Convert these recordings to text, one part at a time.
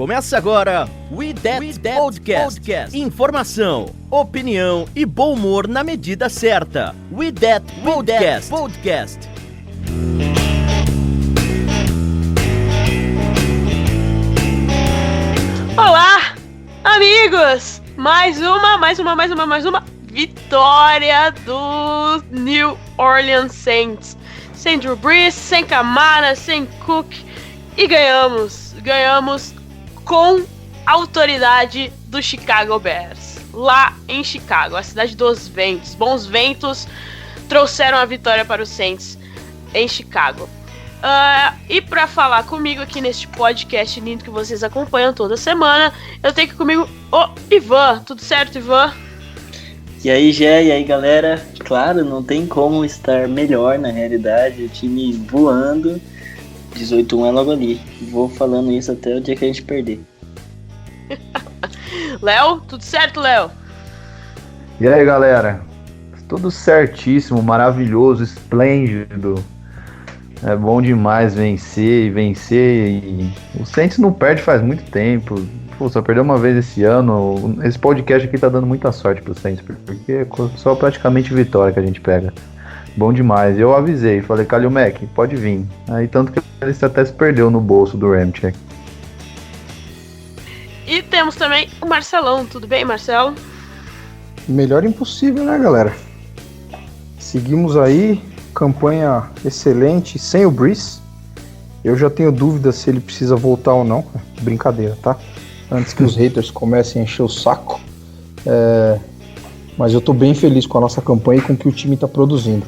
Começa agora We That Podcast. Informação, opinião e bom humor na medida certa. We That Podcast. Olá, amigos! Mais uma vitória do New Orleans Saints. Sem Drew Brees, sem Kamara, sem Cook. E ganhamos com autoridade do Chicago Bears. Lá em Chicago, a cidade dos ventos. Bons ventos trouxeram a vitória para os Saints em Chicago. E para falar comigo aqui neste podcast lindo que vocês acompanham toda semana, eu tenho aqui comigo o Ivan. Tudo certo, Ivan? E aí, Gé, e aí, galera? Claro, não tem como estar melhor na realidade. O time voando, 18-1 é logo ali. Vou falando isso até o dia que a gente perder. Léo, tudo certo, Léo? E aí, galera? Tudo certíssimo, maravilhoso, esplêndido. É bom demais vencer. E o Saints não perde faz muito tempo. Pô, só perdeu uma vez esse ano. Esse podcast aqui tá dando muita sorte pro Saints, porque é só praticamente vitória que a gente pega. Bom demais. Eu avisei, falei, Kalil Mack, pode vir. Aí tanto que ele até se perdeu no bolso do Ramchick. E temos também o Marcelão. Tudo bem, Marcelo? Melhor impossível, né, galera? Seguimos aí, campanha excelente, sem o Brees. Eu já tenho dúvidas se ele precisa voltar ou não. Brincadeira, tá? Antes que os haters comecem a encher o saco. Mas eu tô bem feliz com a nossa campanha e com o que o time tá produzindo.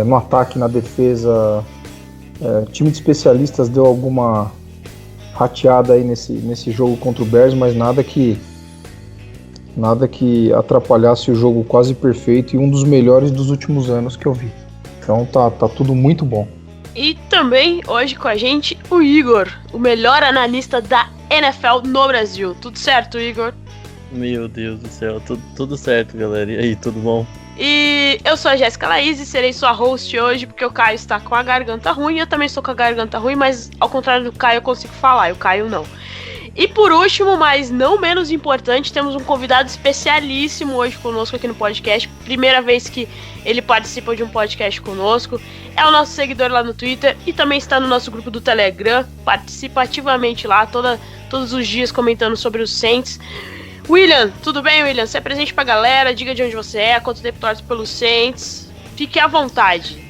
No ataque, na defesa, time de especialistas deu alguma rateada aí nesse jogo contra o Bears, mas nada que atrapalhasse o jogo quase perfeito e um dos melhores dos últimos anos que eu vi. Então tá tudo muito bom. E também hoje com a gente o Igor, o melhor analista da NFL no Brasil. Tudo certo, Igor? Meu Deus do céu, tudo certo, galera. E aí, tudo bom? E eu sou a Jéssica Laís e serei sua host hoje, porque o Caio está com a garganta ruim. Eu também estou com a garganta ruim, mas ao contrário do Caio eu consigo falar, e o Caio não. E por último, mas não menos importante, temos um convidado especialíssimo hoje conosco aqui no podcast. Primeira vez que ele participa de um podcast conosco. É o nosso seguidor lá no Twitter e também está no nosso grupo do Telegram. Participa ativamente lá, todos os dias comentando sobre os Saints. William, tudo bem, William? Se apresente pra galera, diga de onde você é, quanto tempo torce pelos Saints. Fique à vontade.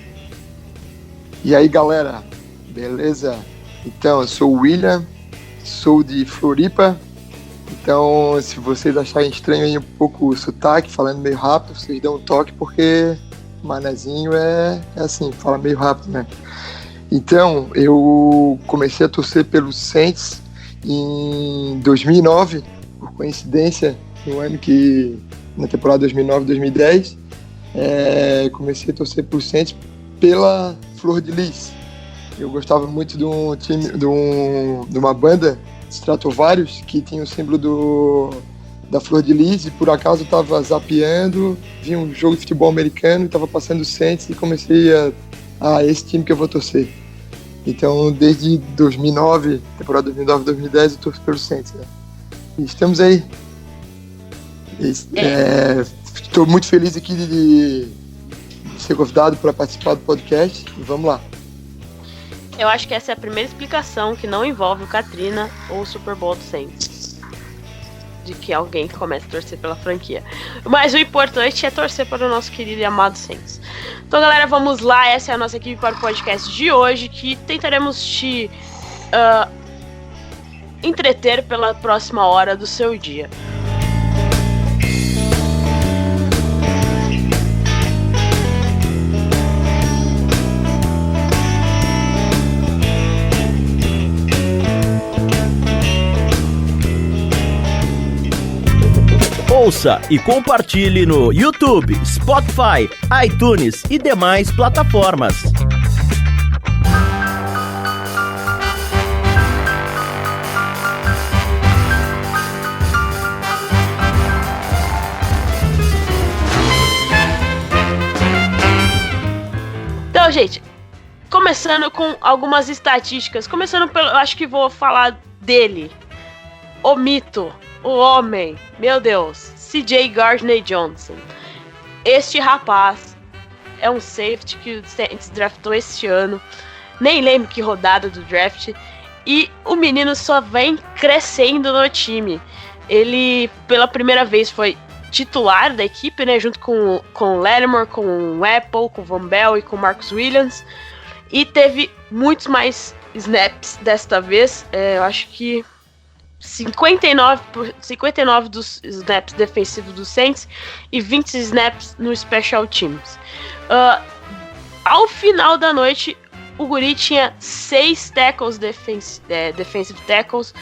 E aí, galera, beleza? Então, eu sou o William, sou de Floripa. Então, se vocês acharem estranho aí um pouco o sotaque, falando meio rápido, vocês dão um toque, porque manezinho é assim, fala meio rápido, né? Então, eu comecei a torcer pelos Saints em 2009, por coincidência, no ano que, na temporada 2009-2010, comecei a torcer por Saints pela Flor de Lis. Eu gostava muito de um time, de uma banda, Stratovarius, que tinha o símbolo da Flor de Lis, e por acaso eu estava zapeando, vi um jogo de futebol americano, estava passando o Saints e comecei esse time que eu vou torcer. Então, desde 2009, temporada 2009-2010, eu torço pelo Saints, né? Estamos aí. Estou muito feliz aqui de ser convidado para participar do podcast. E vamos lá. Eu acho que essa é a primeira explicação que não envolve o Katrina ou o Super Bowl do Saints. De que alguém começa a torcer pela franquia. Mas o importante é torcer para o nosso querido e amado Saints. Então, galera, vamos lá. Essa é a nossa equipe para o podcast de hoje, que tentaremos te entreter pela próxima hora do seu dia. Ouça e compartilhe no YouTube, Spotify, iTunes e demais plataformas. Então, gente, começando com algumas estatísticas. Começando pelo... Eu acho que vou falar dele. o mito, o homem, meu Deus, CJ Gardner-Johnson. Este rapaz é um safety que o Saints draftou este ano. Nem lembro que rodada do draft. E o menino só vem crescendo no time. Ele, pela primeira vez, foi titular da equipe, né? Junto com o Lattimore, com o Apple, com o Von Bell e com o Marcus Williams. E teve muitos mais snaps desta vez. Eu acho que 59 dos snaps defensivos do Saints e 20 snaps no Special Teams. Ao final da noite, o guri tinha 6 tackles defensive tackles,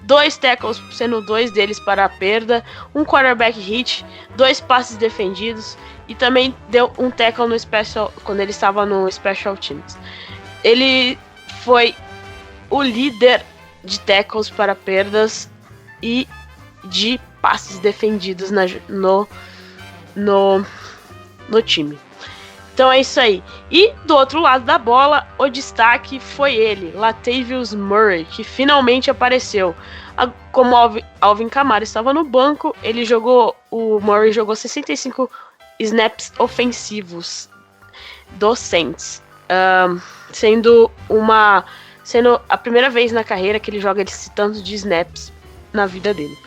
2 tackles, sendo 2 deles para a perda, um quarterback hit, 2 passes defendidos e também deu um tackle no special quando ele estava no Special Teams. Ele foi o líder de tackles para perdas e de passes defendidos no time. Então é isso aí. E do outro lado da bola, o destaque foi ele, Latavius Murray, que finalmente apareceu. Como Alvin Kamara estava no banco, o Murray jogou 65 snaps ofensivos do Saints, sendo a primeira vez na carreira que ele joga esse tanto de snaps na vida dele.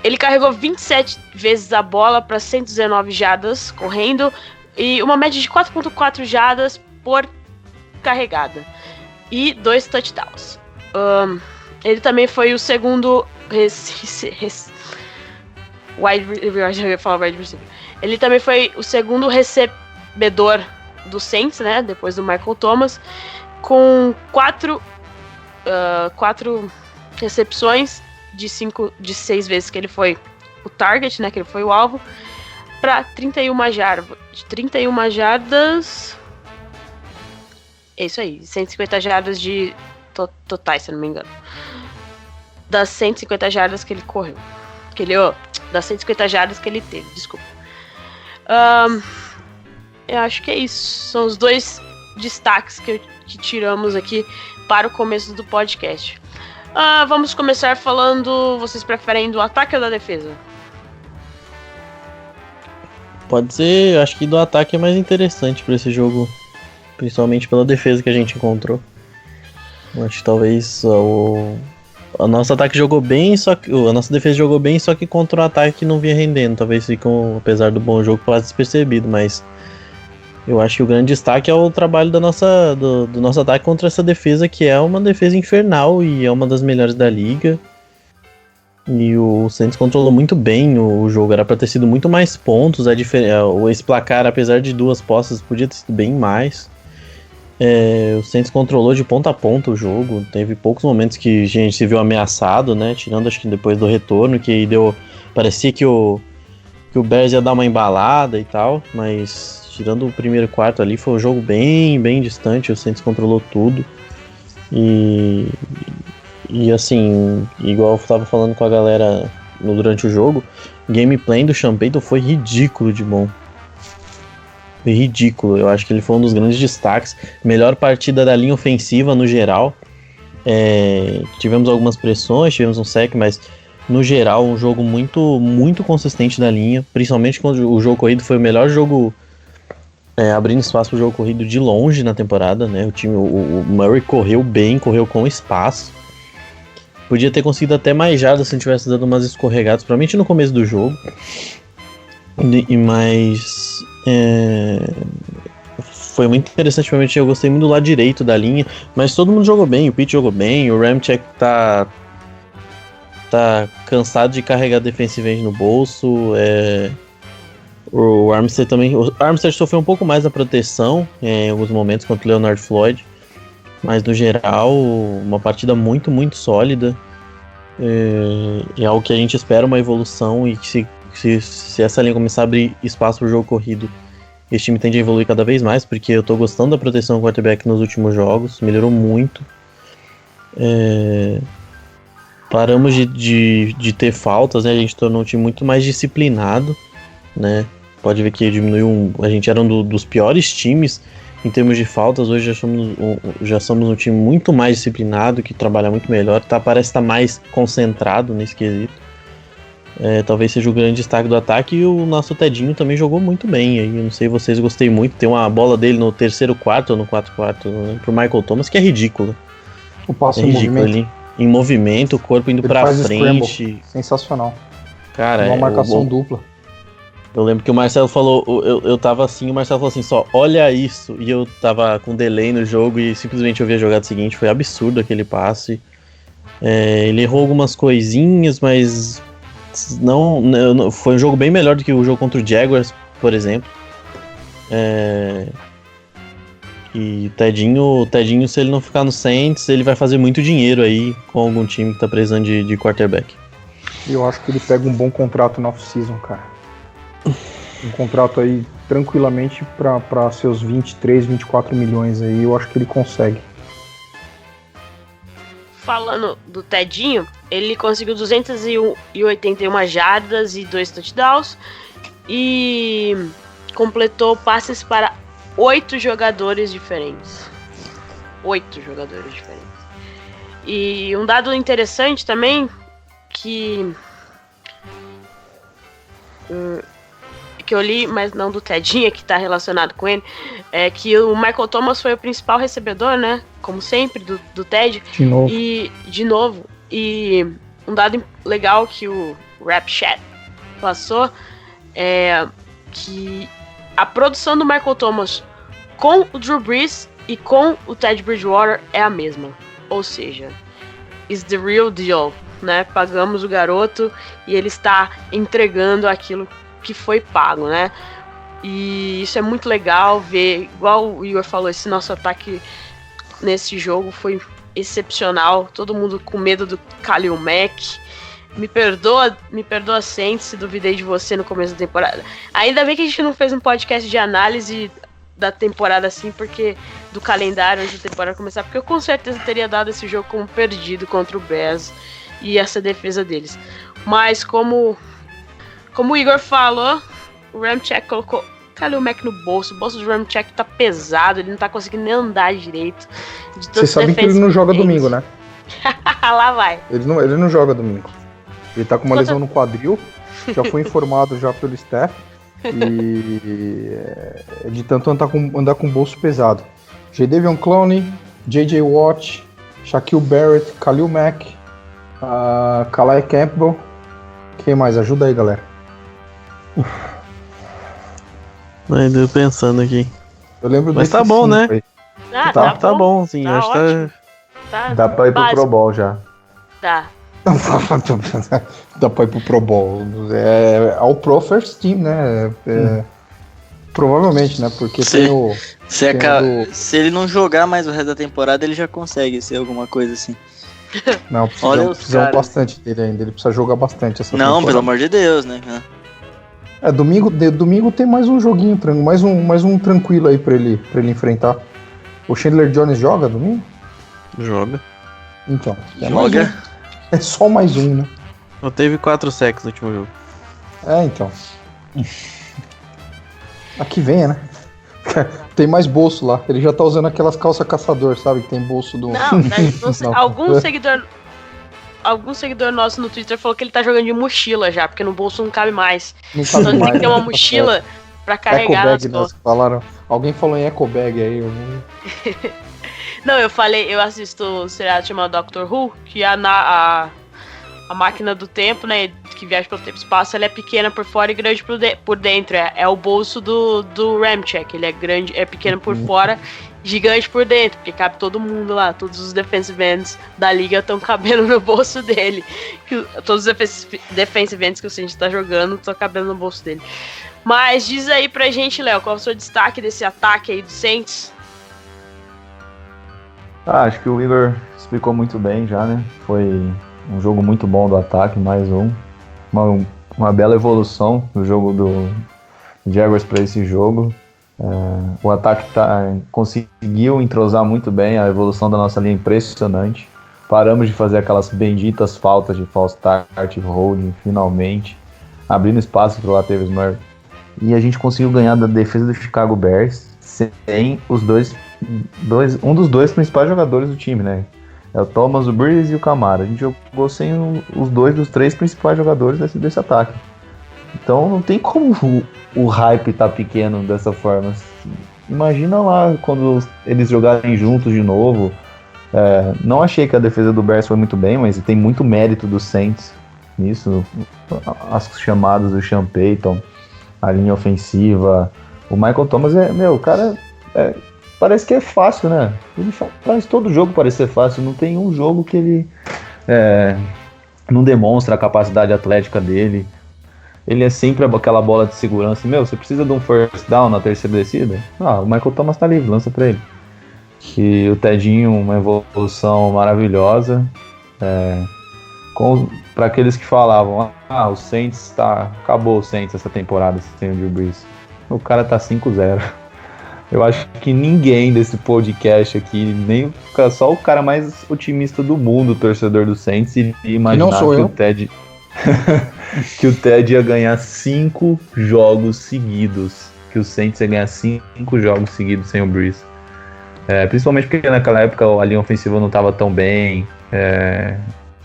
Ele carregou 27 vezes a bola para 119 jardas correndo e uma média de 4.4 jardas por carregada e 2 touchdowns. Ele também foi o segundo Ele também foi o segundo recebedor do Saints, né, depois do Michael Thomas, com 4 recepções de 6 vezes que ele foi o target, né, que ele foi o alvo, para 31 jardas. É isso aí, 150 jardas de totais, se eu não me engano. Das 150 jardas que ele correu. Das 150 jardas que ele teve, desculpa. Eu acho que é isso. São os 2 destaques que tiramos aqui para o começo do podcast. Vamos começar falando. Vocês preferem do ataque ou da defesa? Pode ser, acho que do ataque é mais interessante para esse jogo, principalmente pela defesa que a gente encontrou. Acho que talvez o nosso ataque jogou bem, a nossa defesa jogou bem, só que contra o ataque não vinha rendendo. Talvez apesar do bom jogo, passe despercebido, mas eu acho que o grande destaque é o trabalho do nosso ataque contra essa defesa, que é uma defesa infernal e é uma das melhores da liga. E o Saints controlou muito bem o jogo, era para ter sido muito mais pontos. Esse placar, apesar de 2 posses, podia ter sido bem mais. O Saints controlou de ponta a ponta o jogo. Teve poucos momentos que a gente se viu ameaçado, né? Tirando acho que depois do retorno, que parecia que o Bears ia dar uma embalada e tal, mas tirando o primeiro quarto ali, foi um jogo bem, bem distante. O Saints controlou tudo. E assim, igual eu tava falando com a galera durante o jogo, o gameplay do Sean Payton foi ridículo de bom. Foi ridículo, eu acho que ele foi um dos grandes destaques. Melhor partida da linha ofensiva no geral. Tivemos algumas pressões, tivemos um sec, mas no geral um jogo muito, muito consistente da linha. Principalmente quando o jogo corrido foi o melhor jogo, abrindo espaço pro jogo corrido de longe na temporada, né? O Murray correu bem, correu com espaço. Podia ter conseguido até mais jardas se ele tivesse dado umas escorregadas, provavelmente no começo do jogo. Mas foi muito interessante, realmente. Eu gostei muito do lado direito da linha, mas todo mundo jogou bem. O Pitt jogou bem, o Ramczyk tá cansado de carregar defensivamente no bolso. O Armstead também. O Armstead sofreu um pouco mais da proteção em alguns momentos contra o Leonard Floyd. Mas no geral, uma partida muito, muito sólida. É algo que a gente espera, uma evolução. E que se essa linha começar a abrir espaço para o jogo corrido, esse time tende a evoluir cada vez mais. Porque eu estou gostando da proteção do quarterback nos últimos jogos. Melhorou muito. Paramos de ter faltas, né? A gente tornou um time muito mais disciplinado, né? pode ver que diminuiu. A gente era um dos piores times em termos de faltas. Hoje já somos um time muito mais disciplinado, que trabalha muito melhor. Parece estar mais concentrado nesse quesito. Talvez seja o grande destaque do ataque. E o nosso Tedinho também jogou muito bem. Aí, eu não sei vocês, gostei muito. Tem uma bola dele no terceiro quarto ou no quarto quarto pro Michael Thomas, que é ridícula. O passo É em ridículo movimento. ali. Em movimento, o corpo indo Ele pra faz frente. scramble. Sensacional. Cara, Uma marcação dupla. Eu lembro que o Marcelo falou, eu tava assim, o Marcelo falou assim, só olha isso, e eu tava com delay no jogo e simplesmente eu vi a jogada seguinte, foi absurdo aquele passe. Ele errou algumas coisinhas, mas não, foi um jogo bem melhor do que o jogo contra o Jaguars, por exemplo. E o Tedinho, se ele não ficar no Saints, ele vai fazer muito dinheiro aí com algum time que tá precisando de quarterback. E eu acho que ele pega um bom contrato no off-season, cara. Um contrato aí tranquilamente para seus 23, 24 milhões aí, eu acho que ele consegue. Falando do Tedinho, ele conseguiu 281 jardas e 2 touchdowns e completou passes para 8 jogadores diferentes. 8 jogadores diferentes. E um dado interessante também que eu li, mas não do Tedinho, que está relacionado com ele, é que o Michael Thomas foi o principal recebedor, né? Como sempre, do Ted. De novo. E um dado legal que o Rap Chat passou é que a produção do Michael Thomas com o Drew Brees e com o Ted Bridgewater é a mesma. Ou seja, is the real deal, né? Pagamos o garoto e ele está entregando aquilo que foi pago, né? E isso é muito legal ver, igual o Igor falou, esse nosso ataque nesse jogo foi excepcional, todo mundo com medo do Khalil Mack. Me perdoa, Saints, se duvidei de você no começo da temporada. Ainda bem que a gente não fez um podcast de análise da temporada assim, porque do calendário antes da temporada começar, porque eu com certeza teria dado esse jogo como perdido contra o Bears e essa defesa deles. Mas como o Igor falou, o Ramczyk colocou Khalil Mack no bolso. O bolso do Ramczyk tá pesado, ele não tá conseguindo nem andar direito. Você sabe que ele não joga domingo, né? Lá vai. Ele não joga domingo. Ele tá com uma lesão no quadril, já foi informado já pelo staff, e de tanto andar com o bolso pesado. Jadeveon Clowney, J.J. Watt, Shaquille Barrett, Khalil Mack, Calais Campbell. Quem mais? Ajuda aí, galera. Ainda pensando aqui. Eu lembro. Mas tá bom, né? Tá bom, sim. Tá acho ótimo. Tá... Dá pra ir pro Pro Bowl já. Tá. Dá pra ir pro Pro Bowl. Ao Pro First Team, né? Provavelmente, né? Porque Se ele não jogar mais o resto da temporada, ele já consegue ser alguma coisa assim. Não, precisa bastante dele ainda. Ele precisa jogar bastante essa temporada. Não, pelo amor de Deus, né? Domingo tem mais um joguinho, mais um tranquilo aí pra ele enfrentar. O Chandler Jones joga domingo? Joga. Então. Joga. É só mais um, né? Só teve 4 sacks no último jogo. Então. Aqui venha, né? Tem mais bolso lá. Ele já tá usando aquelas calças caçador, sabe? Que tem bolso do... Não, algum seguidor nosso no Twitter falou que ele tá jogando de mochila já, porque no bolso não cabe mais. Então ele tem que ter uma mochila pra carregar nas costas. Falaram. Alguém falou em eco bag aí. Não, eu assisto um seriado chamado Doctor Who, que a máquina do tempo, né, que viaja pelo tempo e espaço, ela é pequena por fora e grande por dentro. É o bolso do Ramczyk, ele é grande, é pequeno por fora, gigante por dentro, porque cabe todo mundo lá, todos os defensive ends da liga estão cabendo no bolso dele. Todos os defensive ends que o Saints tá jogando estão cabendo no bolso dele. Mas diz aí pra gente, Léo, qual é o seu destaque desse ataque aí do Saints? Acho que o Igor explicou muito bem já, né? Foi um jogo muito bom do ataque, mais uma bela evolução do jogo do Jaguars para esse jogo. O ataque conseguiu entrosar muito bem, a evolução da nossa linha é impressionante. Paramos de fazer aquelas benditas faltas de false start, holding, finalmente, abrindo espaço para o Latavius Murray e a gente conseguiu ganhar da defesa do Chicago Bears sem um dos dois principais jogadores do time, né? É o Thomas, o Breeze e o Kamara. A gente jogou sem os dois dos três principais jogadores desse ataque. Então não tem como o hype tá pequeno dessa forma. Imagina lá quando eles jogarem juntos de novo. Não achei que a defesa do Bears foi muito bem, mas tem muito mérito do Saints nisso. As chamadas do Sean Payton, a linha ofensiva. O Michael Thomas o cara parece que é fácil, né? Ele faz todo jogo parecer fácil. Não tem um jogo que ele não demonstra a capacidade atlética dele. Ele é sempre aquela bola de segurança. Você precisa de um first down na terceira descida? O Michael Thomas tá livre, lança pra ele. E o Tedinho, uma evolução maravilhosa. Para aqueles que falavam, o Saints acabou o Saints essa temporada sem o Drew Brees. O cara tá 5-0. Eu acho que ninguém desse podcast aqui, nem só o cara mais otimista do mundo, torcedor do Saints, iria imaginar que o Ted ia ganhar 5 jogos seguidos. Que o Saints ia ganhar 5 jogos seguidos sem o Brees. Principalmente porque naquela época a linha ofensiva não estava tão bem.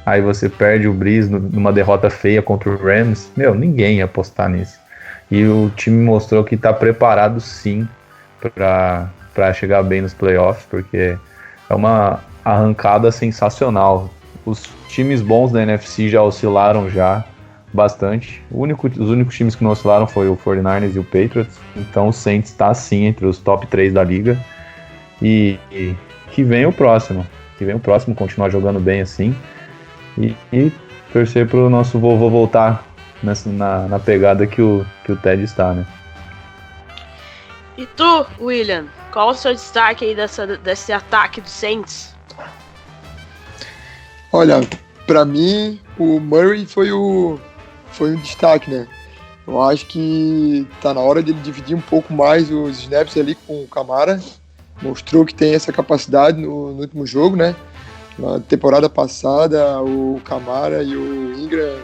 Aí você perde o Brees numa derrota feia contra o Rams. Ninguém ia apostar nisso. E o time mostrou que está preparado sim para chegar bem nos playoffs, porque é uma arrancada sensacional. Os times bons da NFC já oscilaram bastante. Os únicos times que não oscilaram foi o 49ers e o Patriots. Então o Saints está sim entre os top 3 da liga. E que vem o próximo. Continuar jogando bem assim. E torcer para o nosso vovô voltar na pegada que o Ted está, né? E tu, William, qual o seu destaque aí desse ataque do Saints? Olha, pra mim, o Murray foi um destaque, né? Eu acho que tá na hora dele dividir um pouco mais os snaps ali com o Kamara. Mostrou que tem essa capacidade no último jogo, né? Na temporada passada, o Kamara e o Ingram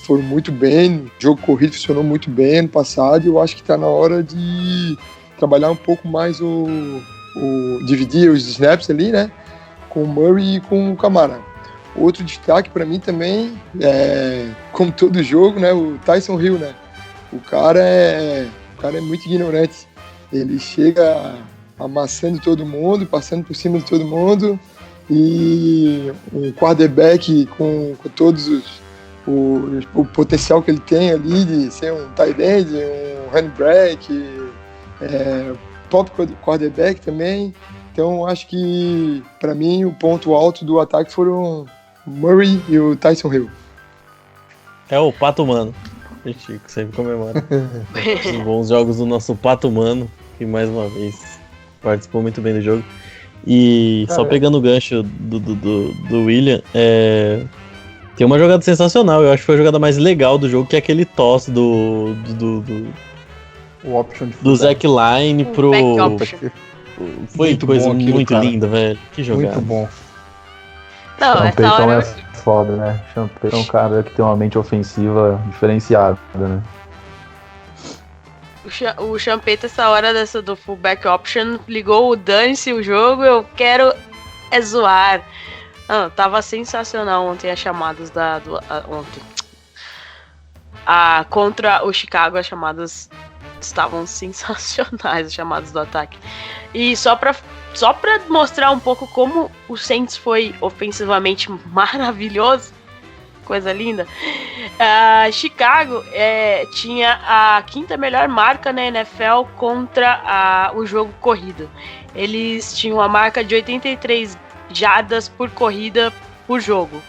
foram muito bem. O jogo corrido funcionou muito bem ano passado. E eu acho que tá na hora de trabalhar um pouco mais dividir os snaps ali, né? Com o Murray e com o Kamara. Outro destaque para mim também, como todo jogo, né? O Tyson Hill, né? O cara é muito ignorante. Ele chega amassando todo mundo, passando por cima de todo mundo, e um quarterback com todos o potencial que ele tem ali de ser um tight end, um running back, top quarterback também. Então acho que para mim o ponto alto do ataque foram o Murray e o Tyson Hill. É o Pato Mano. A gente sempre comemora os bons jogos do nosso Pato Mano, que mais uma vez participou muito bem do jogo. E só pegando o gancho do William, tem uma jogada sensacional. Eu acho que foi a jogada mais legal do jogo, que é aquele toss do Zach Line pro... Foi muito coisa muito linda, velho. Que jogada. Muito bom. Não, Sean essa Payton hora... é foda, né? Sean Payton é um cara que tem uma mente ofensiva diferenciada, né? O Sean Payton, essa hora do fullback option, ligou o dane-se o jogo, eu quero zoar. Tava sensacional ontem as chamadas ontem. Contra o Chicago, as chamadas estavam sensacionais, as chamadas do ataque. E só pra mostrar um pouco como o Saints foi ofensivamente maravilhoso, coisa linda, Chicago tinha a 5ª melhor marca na NFL contra o jogo corrido. Eles tinham a marca de 83 jardas por corrida por jogo.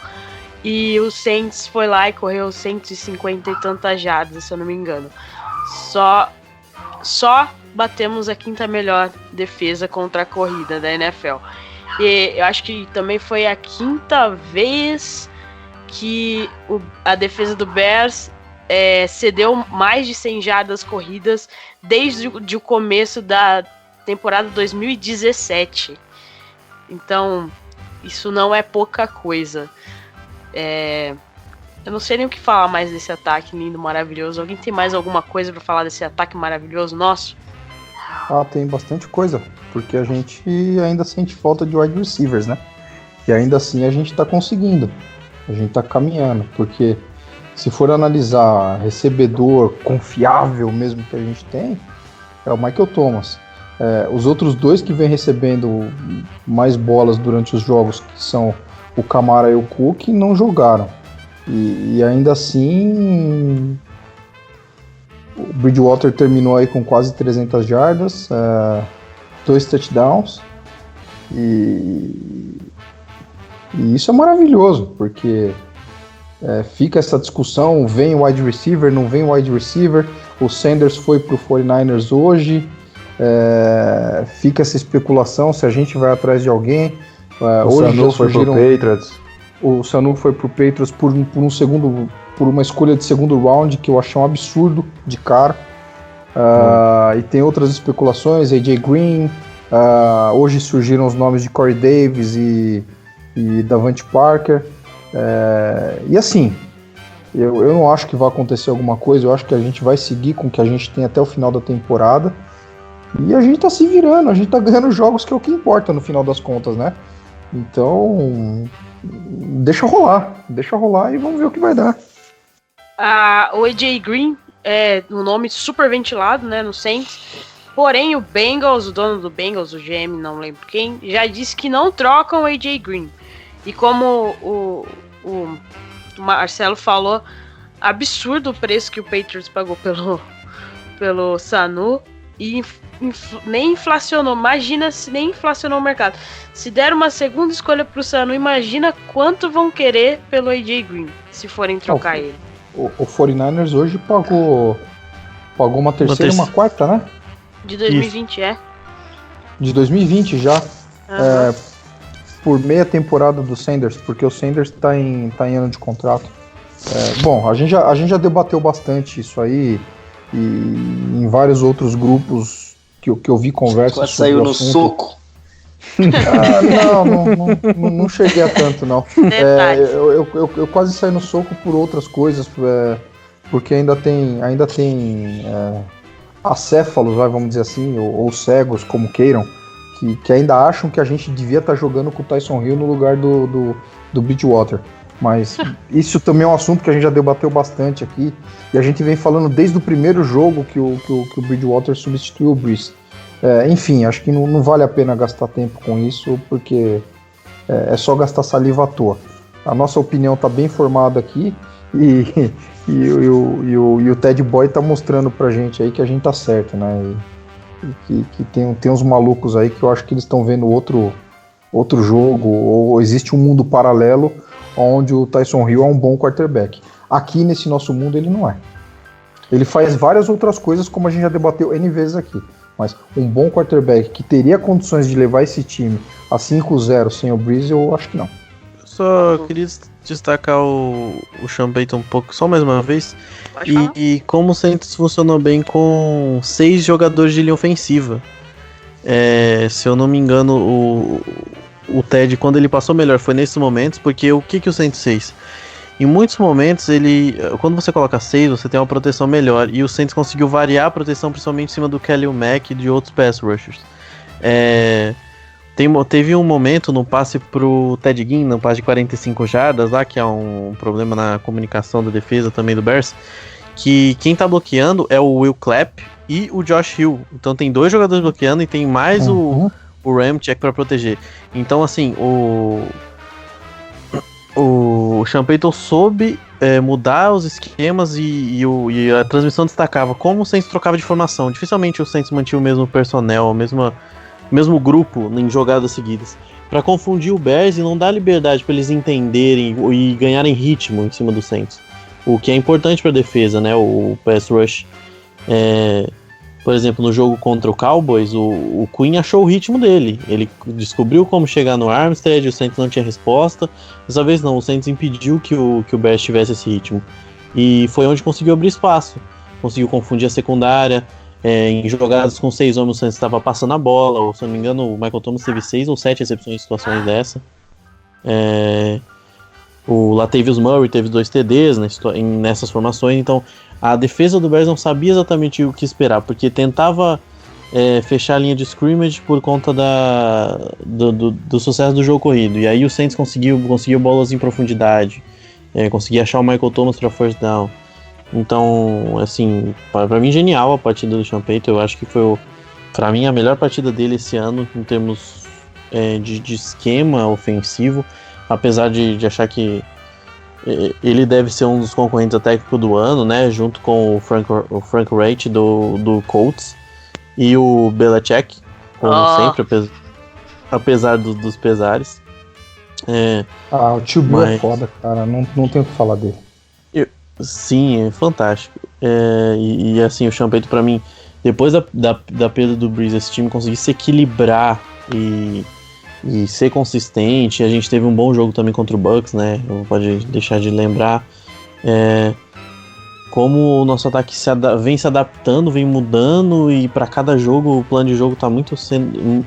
E o Saints foi lá e correu 150 e tantas jardas, se eu não me engano. Só batemos a 5ª melhor defesa contra a corrida da NFL. E eu acho que também foi a 5ª vez que a defesa do Bears cedeu mais de 100 jardas corridas desde o começo da temporada 2017. Então, isso não é pouca coisa. Eu não sei nem o que falar mais desse ataque lindo, maravilhoso. Alguém tem mais alguma coisa pra falar desse ataque maravilhoso nosso? Tem bastante coisa, porque a gente ainda sente falta de wide receivers, né? E ainda assim a gente tá conseguindo, a gente tá caminhando, porque se for analisar recebedor confiável mesmo que a gente tem, é o Michael Thomas. Os outros dois que vem recebendo mais bolas durante os jogos, que são o Kamara e o Cook, não jogaram. E ainda assim, o Bridgewater terminou aí com quase 300 jardas, 2 touchdowns, e isso é maravilhoso, porque fica essa discussão, vem wide receiver, não vem wide receiver, o Sanders foi pro 49ers hoje, fica essa especulação se a gente vai atrás de alguém. Hoje já surgiram... O Sanu foi pro Patriots por uma escolha de segundo round, que eu achei um absurdo de cara. E tem outras especulações, AJ Green, hoje surgiram os nomes de Corey Davis e Davante Parker. E assim, eu não acho que vai acontecer alguma coisa, eu acho que a gente vai seguir com o que a gente tem até o final da temporada. E a gente tá se virando, a gente tá ganhando jogos, que é o que importa no final das contas, né? Então, deixa rolar e vamos ver o que vai dar. O AJ Green é um nome super ventilado, né, no Saints. Porém, o Bengals, o dono do Bengals, o GM, não lembro quem, já disse que não trocam o AJ Green. E como o Marcelo falou, absurdo o preço que o Patriots pagou pelo Sanu. E nem inflacionou. Imagina se nem inflacionou o mercado. Se der uma segunda escolha pro Sanu, imagina quanto vão querer pelo AJ Green, se forem trocar ele. O 49ers hoje pagou uma terceira e uma quarta, né? De 2020, Isso. De 2020 já. Por meia temporada do Sanders, porque o Sanders tá em ano de contrato. Bom, a gente já debateu bastante isso aí, e em vários outros grupos que eu vi conversas quase sobre saiu o no assunto. soco. Não cheguei a tanto, não. Eu quase saí no soco por outras coisas, porque ainda tem acéfalos, vamos dizer assim, ou cegos, como queiram, que ainda acham que a gente devia estar jogando com o Tyson Hill no lugar do Bridgewater. Mas isso também é um assunto que a gente já debateu bastante aqui, e a gente vem falando desde o primeiro jogo que o Bridgewater substituiu o Brees. Enfim, acho que não vale a pena gastar tempo com isso, porque é só gastar saliva à toa. A nossa opinião está bem formada aqui, e o Ted Boy está mostrando pra gente aí que a gente tá certo, né? E que tem uns malucos aí que eu acho que eles estão vendo outro jogo, ou existe um mundo paralelo onde o Tyson Hill é um bom quarterback. Aqui nesse nosso mundo ele não é. Ele faz várias outras coisas, como a gente já debateu N vezes aqui, mas um bom quarterback que teria condições de levar esse time a 5-0 sem o Brees, eu acho que não. Eu só queria destacar o Sean Payton um pouco, só mais uma vez, e como o Saints funcionou bem com 6 jogadores de linha ofensiva. Se eu não me engano, o Ted, quando ele passou melhor, foi nesses momentos, porque o que o Saints fez? Em muitos momentos, quando você coloca 6, você tem uma proteção melhor, e o Saints conseguiu variar a proteção, principalmente em cima do Khalil Mack e de outros pass rushers. Teve um momento no passe pro Ted Ginn, no passe de 45 jardas, lá, que é um problema na comunicação da defesa também do Bears, que quem tá bloqueando é o Will Clapp e o Josh Hill. Então tem 2 jogadores bloqueando e tem mais o Ramczyk pra proteger. Então, assim, o Sean Payton soube mudar os esquemas e a transmissão destacava como o Saints trocava de formação. Dificilmente o Saints mantinha o mesmo personnel, o mesmo grupo em jogadas seguidas, para confundir o Bears e não dar liberdade para eles entenderem e ganharem ritmo em cima do Saints, o que é importante para a defesa, né? O pass rush. Por exemplo, no jogo contra o Cowboys, o Quinn achou o ritmo dele. Ele descobriu como chegar no Armstead, o Saints não tinha resposta. Dessa vez não, o Saints impediu que o Bears tivesse esse ritmo. E foi onde conseguiu abrir espaço. Conseguiu confundir a secundária. Em jogadas com 6 homens, o Saints estava passando a bola. Ou, se não me engano, o Michael Thomas teve 6 ou 7 recepções em situações dessa. O Latavius Murray teve 2 TDs nessas formações, então a defesa do Bears não sabia exatamente o que esperar, porque tentava fechar a linha de scrimmage por conta do sucesso do jogo corrido, e aí o Saints conseguiu bolas em profundidade, conseguia achar o Michael Thomas para first down. Então, assim, para mim genial a partida do Sean Payton. Eu acho que foi, para mim, a melhor partida dele esse ano em termos de esquema ofensivo, apesar de achar que ele deve ser um dos concorrentes a técnico do ano, né, junto com o Frank Reich do Colts e o Belichick, como sempre, apesar dos pesares. O tio Bill é foda, cara, não tenho o que falar dele. Sim, é fantástico. E assim, o Sean Payton, pra mim, depois da perda do Breeze, esse time conseguir se equilibrar e ser consistente. A gente teve um bom jogo também contra o Bucks, né? Não pode deixar de lembrar como o nosso ataque vem se adaptando, vem mudando, e para cada jogo o plano de jogo tá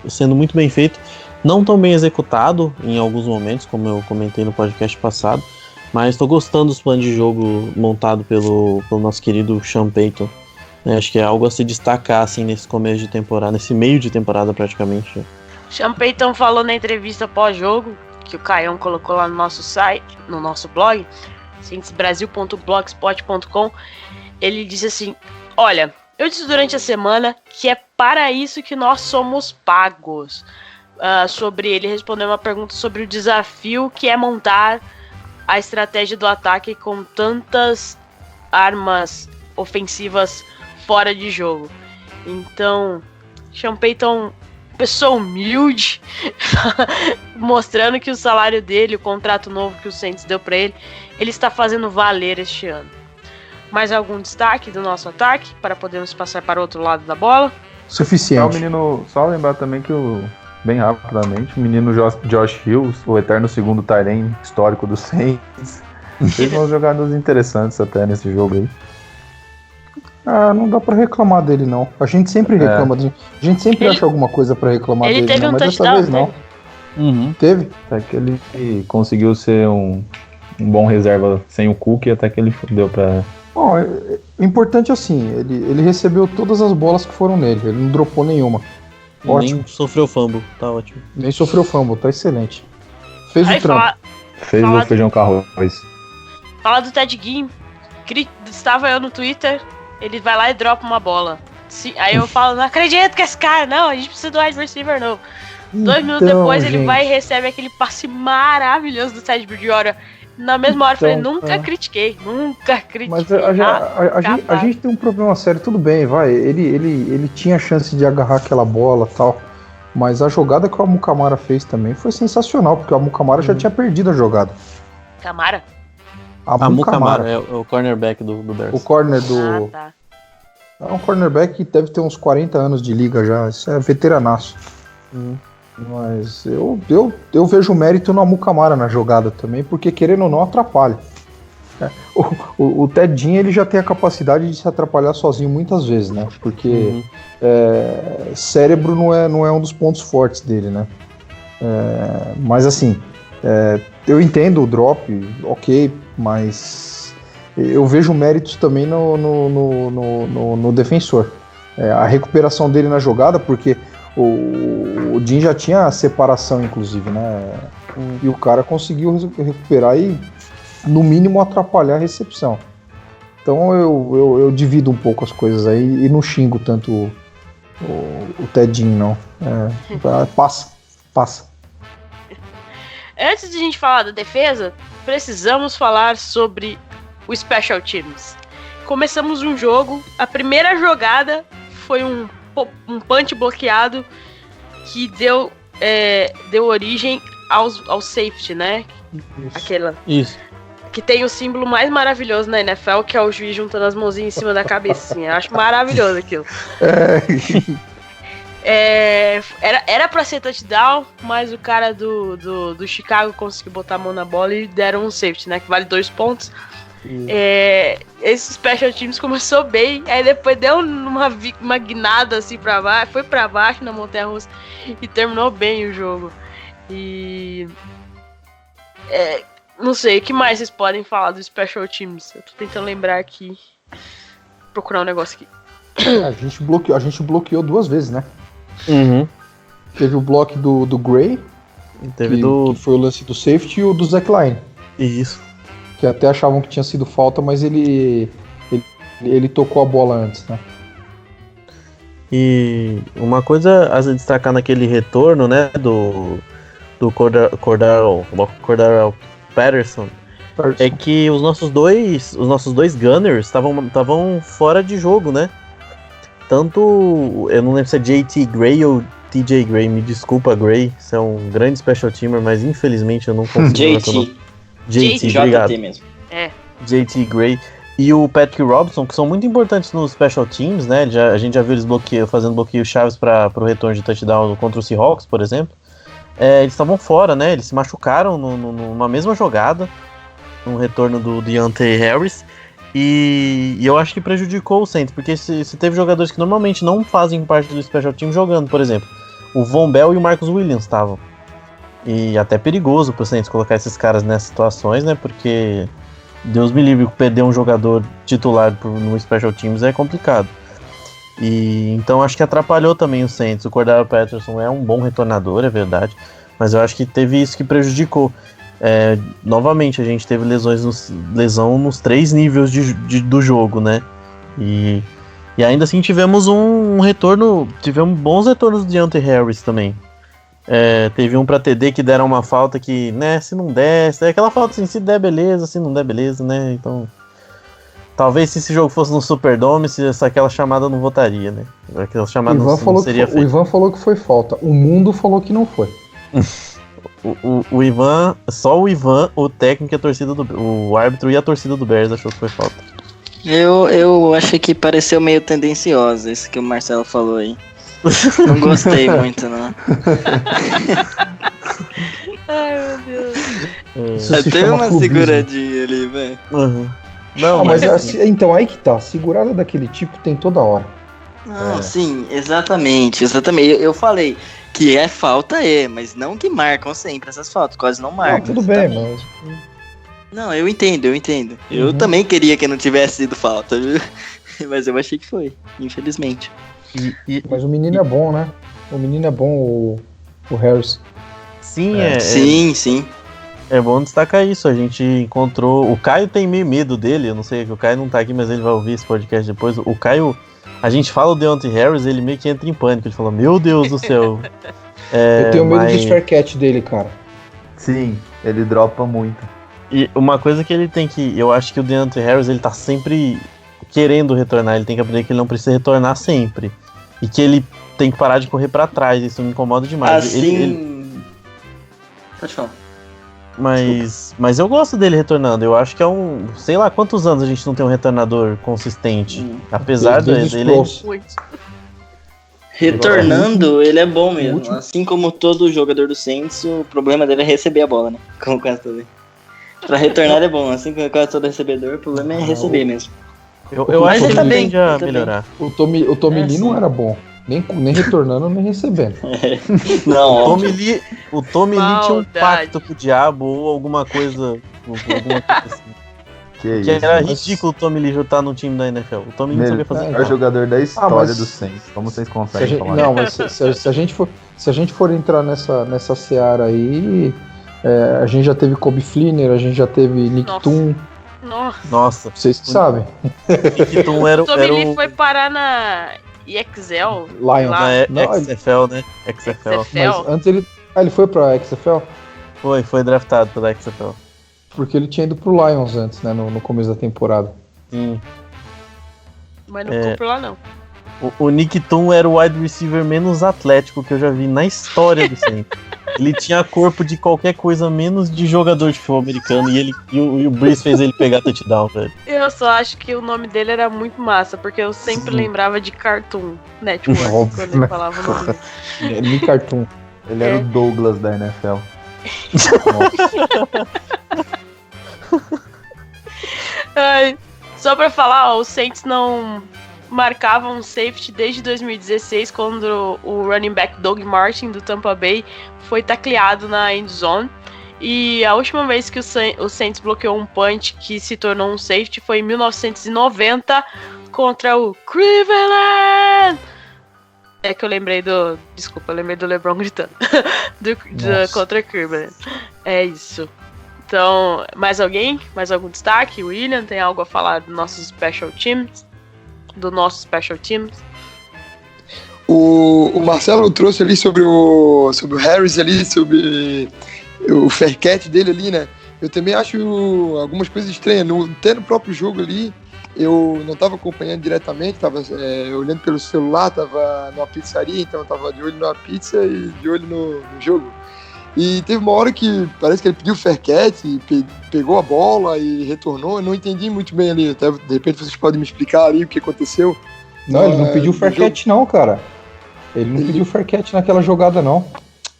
sendo muito bem feito. Não tão bem executado em alguns momentos, como eu comentei no podcast passado, mas estou gostando dos planos de jogo montado pelo nosso querido Sean Payton. Acho que é algo a se destacar assim, nesse começo de temporada, nesse meio de temporada praticamente. Sean Payton falou na entrevista pós-jogo, que o Caião colocou lá no nosso site, no nosso blog, saintsbrasil.blogspot.com. Ele disse assim: olha, eu disse durante a semana que é para isso que nós somos pagos. Ele respondeu uma pergunta sobre o desafio que é montar a estratégia do ataque com tantas armas ofensivas fora de jogo. Então, Sean Payton, pessoa humilde, mostrando que o salário dele, o contrato novo que o Saints deu pra ele está fazendo valer este ano. Mais algum destaque do nosso ataque para podermos passar para o outro lado da bola? Suficiente. Só lembrar também que bem rapidamente, o menino Josh Hills, o eterno segundo tight end histórico do Saints, fez umas jogadas interessantes até nesse jogo aí. Não dá pra reclamar dele, não. A gente sempre reclama dele. A gente sempre acha alguma coisa pra reclamar dele, teve mas dessa vez não. Teve? Até que ele conseguiu ser um bom reserva sem o Cook, até que ele deu pra... Bom, o importante é assim, ele recebeu todas as bolas que foram nele, ele não dropou nenhuma. Ótimo. Nem sofreu fumble, tá ótimo. Nem sofreu fumble, tá excelente. Fez o trampo. Fez o feijão com arroz. Fala do Ted Ginn. Estava eu no Twitter, ele vai lá e dropa uma bola. Aí eu falo, não acredito que esse cara, não, a gente precisa do wide receiver novo. 2 minutos depois ele vai e recebe aquele passe maravilhoso do Ted Bridgewater. Na mesma hora eu falei, nunca critiquei. Mas a gente tem um problema sério, tudo bem, vai. Ele tinha a chance de agarrar aquela bola e tal. Mas a jogada que o Amukamara fez também foi sensacional, porque o Amukamara já tinha perdido a jogada. Camara? Amukamara é o cornerback do Bears. O corner do... tá. É um cornerback que deve ter uns 40 anos de liga já. Isso é veteranaço. Mas eu vejo mérito no Amukamara na jogada também, porque querendo ou não atrapalha. O Tedinho, ele já tem a capacidade de se atrapalhar sozinho muitas vezes, né? Porque cérebro não é um dos pontos fortes dele, né? Mas assim, eu entendo o drop, ok, mas eu vejo méritos também no defensor. A recuperação dele na jogada, porque o Jim já tinha a separação, inclusive, né? E o cara conseguiu recuperar e, no mínimo, atrapalhar a recepção. Então eu divido um pouco as coisas aí e não xingo tanto o Tedinho, não. Passa. Antes de a gente falar da defesa, precisamos falar sobre o Special Teams. Começamos um jogo, a primeira jogada foi um punch bloqueado que deu origem ao safety, né? Isso. Que tem o símbolo mais maravilhoso na NFL, que é o juiz juntando as mãozinhas em cima da cabeça. Assim. Eu acho maravilhoso aquilo. Era pra ser touchdown, mas o cara do Chicago conseguiu botar a mão na bola e deram um safety, né? Que vale 2 pontos. Esse Special Teams começou bem, aí depois deu uma guinada assim pra baixo, foi pra baixo na montanha-russa e terminou bem o jogo. E Não sei, o que mais vocês podem falar dos Special Teams? Eu tô tentando lembrar aqui. Procurar um negócio aqui. A gente bloqueou 2 vezes, né? Uhum. Teve o bloco do Gray, Teve que foi o lance do safety, e o do Zach Line. Isso. Que até achavam que tinha sido falta, mas ele tocou a bola antes, né? E uma coisa a se destacar naquele retorno, né, do Cordarrelle Patterson, é que os nossos dois gunners estavam fora de jogo, né? Tanto, eu não lembro se é JT Gray ou TJ Gray, me desculpa, Gray, você é um grande special teamer, mas infelizmente eu não consigo. JT, obrigado. JT mesmo. JT Gray e o Patrick Robinson, que são muito importantes nos special teams, né? A gente já viu eles fazendo bloqueio chaves para o retorno de touchdown contra o Seahawks, por exemplo. Eles estavam fora, né? Eles se machucaram numa mesma jogada, no retorno do Deontay Harris. E eu acho que prejudicou o Saints, porque se teve jogadores que normalmente não fazem parte do special team jogando, por exemplo, o Von Bell e o Marcus Williams estavam. E até perigoso pro Saints colocar esses caras nessas situações, né? Porque Deus me livre, perder um jogador titular no special teams é complicado. E então acho que atrapalhou também o Saints. O Cordarrelle Patterson é um bom retornador, é verdade, mas eu acho que teve isso que prejudicou. Novamente a gente teve lesão nos 3 níveis do jogo, né? E ainda assim tivemos um retorno, tivemos bons retornos do Deontay Harris também. Teve um pra TD que deram uma falta que, né, se não der, é aquela falta assim, se der beleza, se não der beleza, né? Então, talvez se esse jogo fosse no Superdome, aquela chamada não votaria, né? Aquela chamada não seria feita. O Ivan falou que foi falta, o mundo falou que não foi. O Ivan, só o Ivan, o técnico e a torcida o árbitro e a torcida do Bears achou que foi falta. Eu achei que pareceu meio tendencioso isso que o Marcelo falou aí. Não gostei muito, não. Ai, meu Deus. Tem uma seguradinha ali, velho. Uhum. Não, mas então aí que tá, segurada daquele tipo tem toda hora. Não, sim, exatamente. Eu falei que falta, mas não que marcam sempre essas faltas, quase não marcam. Não, tudo bem, mas... Não, eu entendo. Eu também queria que não tivesse sido falta, viu? Mas eu achei que foi, infelizmente. Mas o menino é bom, né? O menino é bom, o Harris. Sim, Sim. É bom destacar isso, a gente encontrou... O Caio tem meio medo dele, eu não sei, o Caio não tá aqui, mas ele vai ouvir esse podcast depois. O Caio, a gente fala o Deontay Harris, ele meio que entra em pânico, ele fala, meu Deus do céu. Eu tenho medo do spare catch dele, cara. Sim, ele dropa muito. E uma coisa que ele tem que... Eu acho que o Deontay Harris, ele tá sempre querendo retornar, ele tem que aprender que ele não precisa retornar sempre. E que ele tem que parar de correr pra trás, isso me incomoda demais. Assim... Pode falar. Mas eu gosto dele retornando, eu acho que sei lá quantos anos a gente não tem um retornador consistente. Apesar dele... Retornando, ele é bom mesmo. Assim como todo jogador do Saints, o problema dele é receber a bola, né? Como quase todo. Pra retornar ele é bom, assim como quase todo recebedor, o problema é receber mesmo. Eu acho que ele tende a melhorar. O Tommy Lee não era bom. Nem retornando, nem recebendo. Não. O Tommy Lee tinha um pacto com o diabo ou alguma coisa assim. Que era ridículo o Tommy Lee estar no time da NFL. O Tommy Lee não sabia fazer nada. É o jogador da história do Saints. Como vocês conseguem falar? Não, mas se a gente for entrar nessa seara aí, a gente já teve Kobe Fleener, a gente já teve Nick Toon. Nossa. Vocês que sabem. Nick Toon era o Tommy Lee foi parar na EXL. Lions. XFL, né? XFL. Mas antes ele foi pra XFL? Foi draftado pela XFL. Porque ele tinha ido pro Lions antes, né? No começo da temporada. Sim. Mas não ficou por lá, não. O Nick Toon era o wide receiver menos atlético que eu já vi na história do Saints. Ele tinha corpo de qualquer coisa menos de jogador de futebol americano e o Brees fez ele pegar touchdown, velho. Eu só acho que o nome dele era muito massa, porque eu sempre lembrava de Cartoon Network quando ele falava o nome. Nick Cartoon. Ele era o Douglas da NFL. Só pra falar, os Saints não marcavam um safety desde 2016, quando o running back Doug Martin do Tampa Bay foi tacleado na end zone. E a última vez que o Saints bloqueou um punt que se tornou um safety foi em 1990 contra o Cleveland. É que eu lembrei do... Desculpa, eu lembrei do LeBron gritando. Contra o Cleveland. É isso. Então, mais alguém? Mais algum destaque? William, tem algo a falar do nosso special teams? O Marcelo trouxe ali sobre o Harris ali, sobre o fair catch dele ali, né? Eu também acho algumas coisas estranhas. Até no próprio jogo ali, eu não estava acompanhando diretamente, estava olhando pelo celular, estava numa pizzaria, então eu estava de olho na pizza e de olho no jogo. E teve uma hora que parece que ele pediu fair catch, pegou a bola e retornou. Eu não entendi muito bem ali. Até, de repente vocês podem me explicar ali o que aconteceu. Não, ele não pediu fair catch não, cara. Ele não pediu fair catch naquela jogada, não.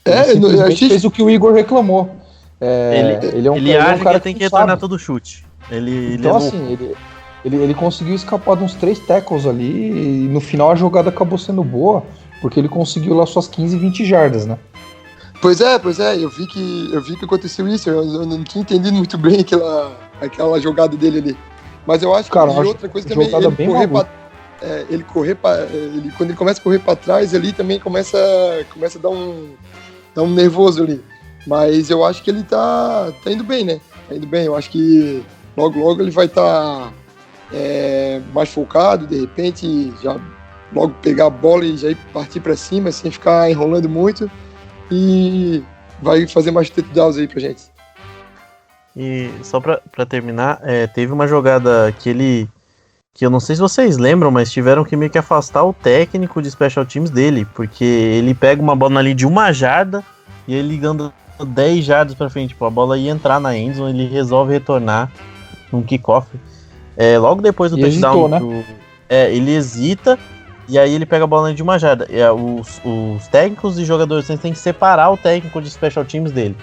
Ele achei... fez o que o Igor reclamou. Ele acha que ele tem que retornar todo chute. Então, assim, ele conseguiu escapar de uns 3 tackles ali e no final a jogada acabou sendo boa, porque ele conseguiu lá suas 15, 20 jardas, né? Pois é, eu vi que aconteceu isso, eu não tinha entendido muito bem aquela jogada dele ali. Mas eu acho que outra coisa também, ele correr quando ele começa a correr para trás ali também começa a dar um nervoso ali. Mas eu acho que ele tá indo bem, né? Tá indo bem, eu acho que logo ele vai estar mais focado, de repente já logo pegar a bola e já ir partir para cima sem ficar enrolando muito. E vai fazer mais touchdowns aí pra gente. E só pra terminar, teve uma jogada que eu não sei se vocês lembram, mas tiveram que meio que afastar o técnico de special teams dele, porque ele pega uma bola ali de 1 jarda e ele anda 10 jardas pra frente, tipo, a bola ia entrar na endzone, ele resolve retornar num kickoff. Logo depois do touchdown, né? Ele hesita. E aí ele pega a bola de 1 jarda. Os técnicos e jogadores têm que separar o técnico de special teams dele.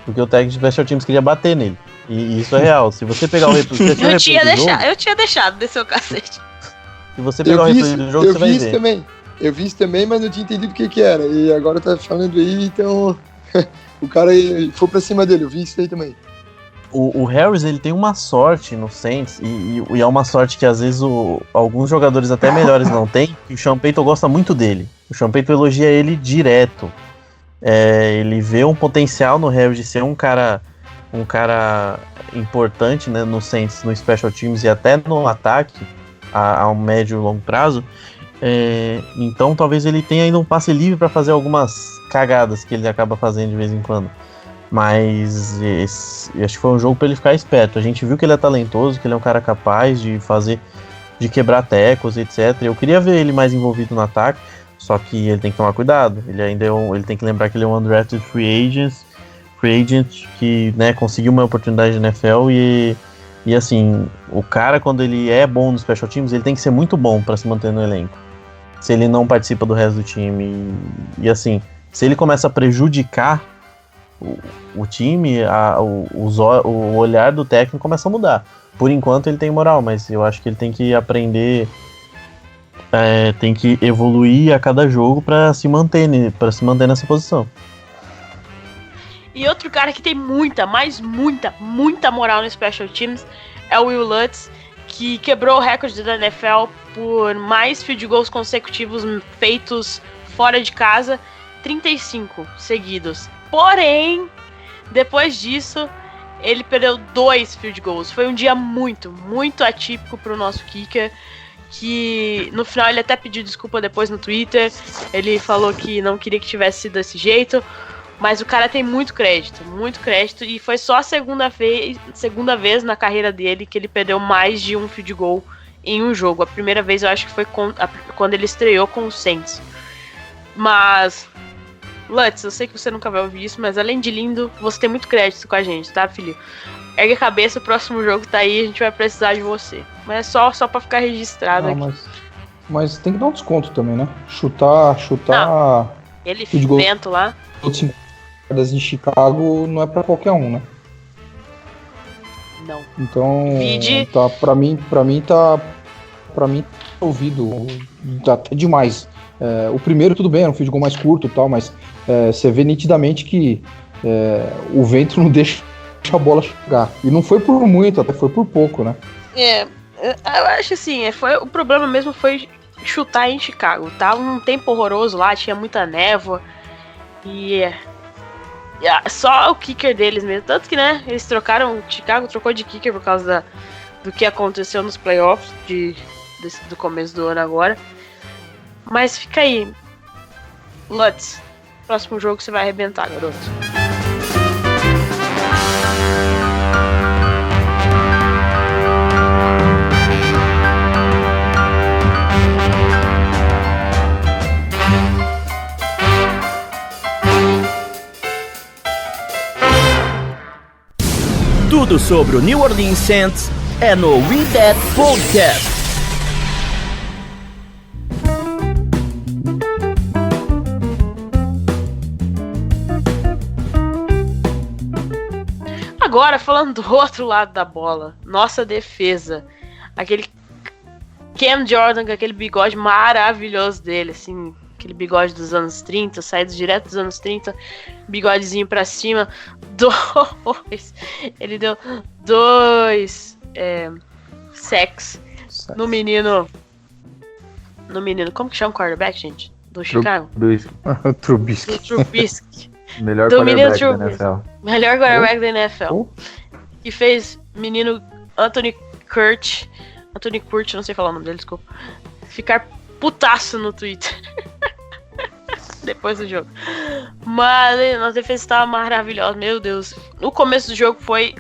Porque o técnico de special teams queria bater nele. E isso é real. Se você pegar o replay do jogo... Eu tinha deixado descer o cacete. Se você pegar o replay do jogo, você vai ver. Eu vi isso também, mas não tinha entendido o que era. E agora tá falando aí, então... o cara foi pra cima dele, eu vi isso aí também. O Harris, ele tem uma sorte no Saints, e é uma sorte que às vezes alguns jogadores até melhores não tem, que o Sean Payton gosta muito dele. O Sean Payton elogia ele direto. Ele vê um potencial no Harris de ser um cara importante, né, no Saints, no Special Teams e até no ataque, a um médio e longo prazo. Então talvez ele tenha ainda um passe livre para fazer algumas cagadas que ele acaba fazendo de vez em quando. Mas acho que foi um jogo para ele ficar esperto. A gente viu que ele é talentoso, que ele é um cara capaz de quebrar tecos, etc. Eu queria ver ele mais envolvido no ataque, só que ele tem que tomar cuidado. Ele ainda ele tem que lembrar que ele é um undrafted free agent que, né, conseguiu uma oportunidade na NFL e assim, o cara, quando ele é bom nos special teams, ele tem que ser muito bom para se manter no elenco. Se ele não participa do resto do time e assim, se ele começa a prejudicar o time, o olhar do técnico começa a mudar. Por enquanto ele tem moral, mas eu acho que ele tem que aprender, tem que evoluir a cada jogo para se manter nessa posição. E outro cara que tem muita moral no Special Teams é o Will Lutz, que quebrou o recorde da NFL por mais field goals consecutivos feitos fora de casa, 35 seguidos. Porém, depois disso, ele perdeu 2 field goals. Foi um dia muito atípico para o nosso kicker, que no final ele até pediu desculpa depois no Twitter. Ele falou que não queria que tivesse sido desse jeito, mas o cara tem muito crédito, e foi só a segunda vez na carreira dele que ele perdeu mais de um field goal em um jogo. A primeira vez eu acho que foi quando ele estreou com o Saints. Mas... Lutz, eu sei que você nunca vai ouvir isso, mas além de lindo, você tem muito crédito com a gente, tá, filho? Ergue a cabeça, o próximo jogo tá aí, a gente vai precisar de você. Mas é só pra ficar registrado aqui. Mas tem que dar um desconto também, né? Chutar... Não, ele vento lá. Das em Chicago não é pra qualquer um, né? Não. Então, tá, pra mim tá ouvido até demais. O primeiro tudo bem, era um field goal mais curto e tal, mas você vê nitidamente que o vento não deixa a bola chegar. E não foi por muito, até foi por pouco, né? Eu acho assim, o problema mesmo foi chutar em Chicago. Tava um tempo horroroso lá, tinha muita névoa. E só o kicker deles mesmo. Tanto que, né, eles Chicago trocou de kicker por causa do que aconteceu nos playoffs do começo do ano agora. Mas fica aí. Lutz, próximo jogo você vai arrebentar, garoto. Tudo sobre o New Orleans Saints é no We That Podcast. Agora, falando do outro lado da bola, nossa defesa, aquele Cam Jordan com aquele bigode maravilhoso dele, assim, aquele bigode dos anos 30, saído direto dos anos 30, bigodezinho pra cima, ele deu 2 sacks no menino, como que chama o quarterback, gente? Do Chicago? Trubisky. Melhor do menino quarterback da NFL. Melhor quarterback da NFL. Que fez menino Anthony Kurt, não sei falar o nome dele, desculpa, ficar putaço no Twitter. Depois do jogo. Mas nossa defesa estava maravilhosa, meu Deus. No começo do jogo foi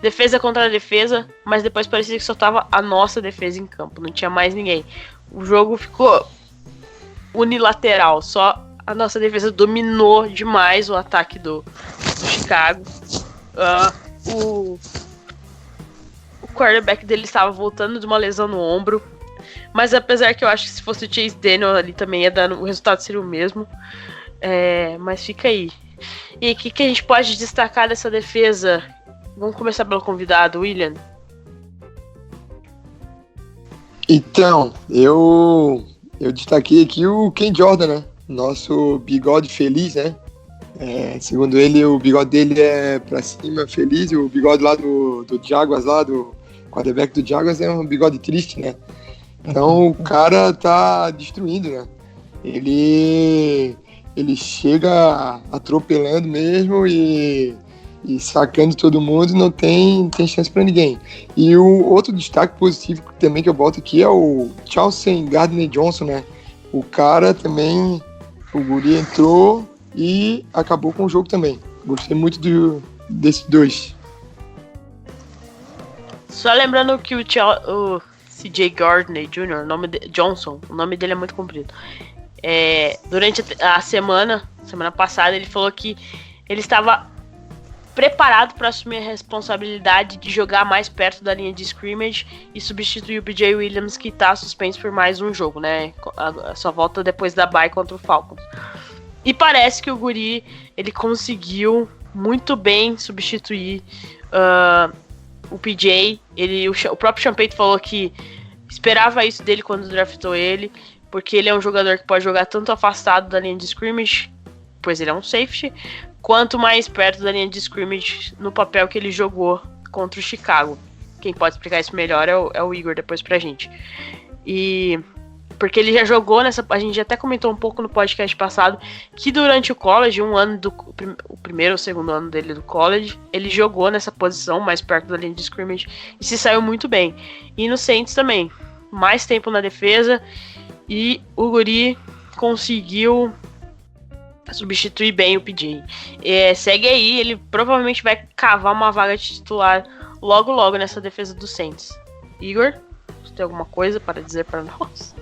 defesa contra defesa, mas depois parecia que só tava a nossa defesa em campo, não tinha mais ninguém. O jogo ficou unilateral, só a nossa defesa dominou demais o ataque do Chicago. O quarterback dele estava voltando de uma lesão no ombro, mas apesar que eu acho que se fosse o Chase Daniel ali também o resultado seria o mesmo. Mas fica aí. E o que a gente pode destacar dessa defesa? Vamos começar pelo convidado, William. Então, eu destaquei aqui o Ken Jordan, né? Nosso bigode feliz, né? Segundo ele, o bigode dele é pra cima, feliz, e o bigode lá do Jaguars, lá do quarterback do Jaguars, é um bigode triste, né? Então o cara tá destruindo, né? Ele chega atropelando mesmo e sacando todo mundo, não tem chance pra ninguém. E o outro destaque positivo também que eu boto aqui é o Chauncey Gardner-Johnson, né? O cara também, o guri entrou e acabou com o jogo também. Gostei muito desses dois. Só lembrando que o CJ Gardner Jr., Johnson, o nome dele é muito comprido. Durante a semana passada, ele falou que ele estava preparado para assumir a responsabilidade de jogar mais perto da linha de scrimmage e substituir o PJ Williams, que está suspenso por mais um jogo, né? Só volta depois da bye contra o Falcons. E parece que o guri, ele conseguiu muito bem substituir o PJ. O próprio Champeito falou que esperava isso dele quando draftou ele, porque ele é um jogador que pode jogar tanto afastado da linha de scrimmage, pois ele é um safety, quanto mais perto da linha de scrimmage no papel que ele jogou contra o Chicago. Quem pode explicar isso melhor é o Igor depois pra gente. E porque ele já jogou a gente até comentou um pouco no podcast passado, que durante o college, o primeiro ou segundo ano dele do college, ele jogou nessa posição, mais perto da linha de scrimmage, e se saiu muito bem. E no Saints também, mais tempo na defesa, e o guri conseguiu substituir bem o PJ. Segue aí, ele provavelmente vai cavar uma vaga de titular logo nessa defesa do Saints. Igor, você tem alguma coisa para dizer para nós?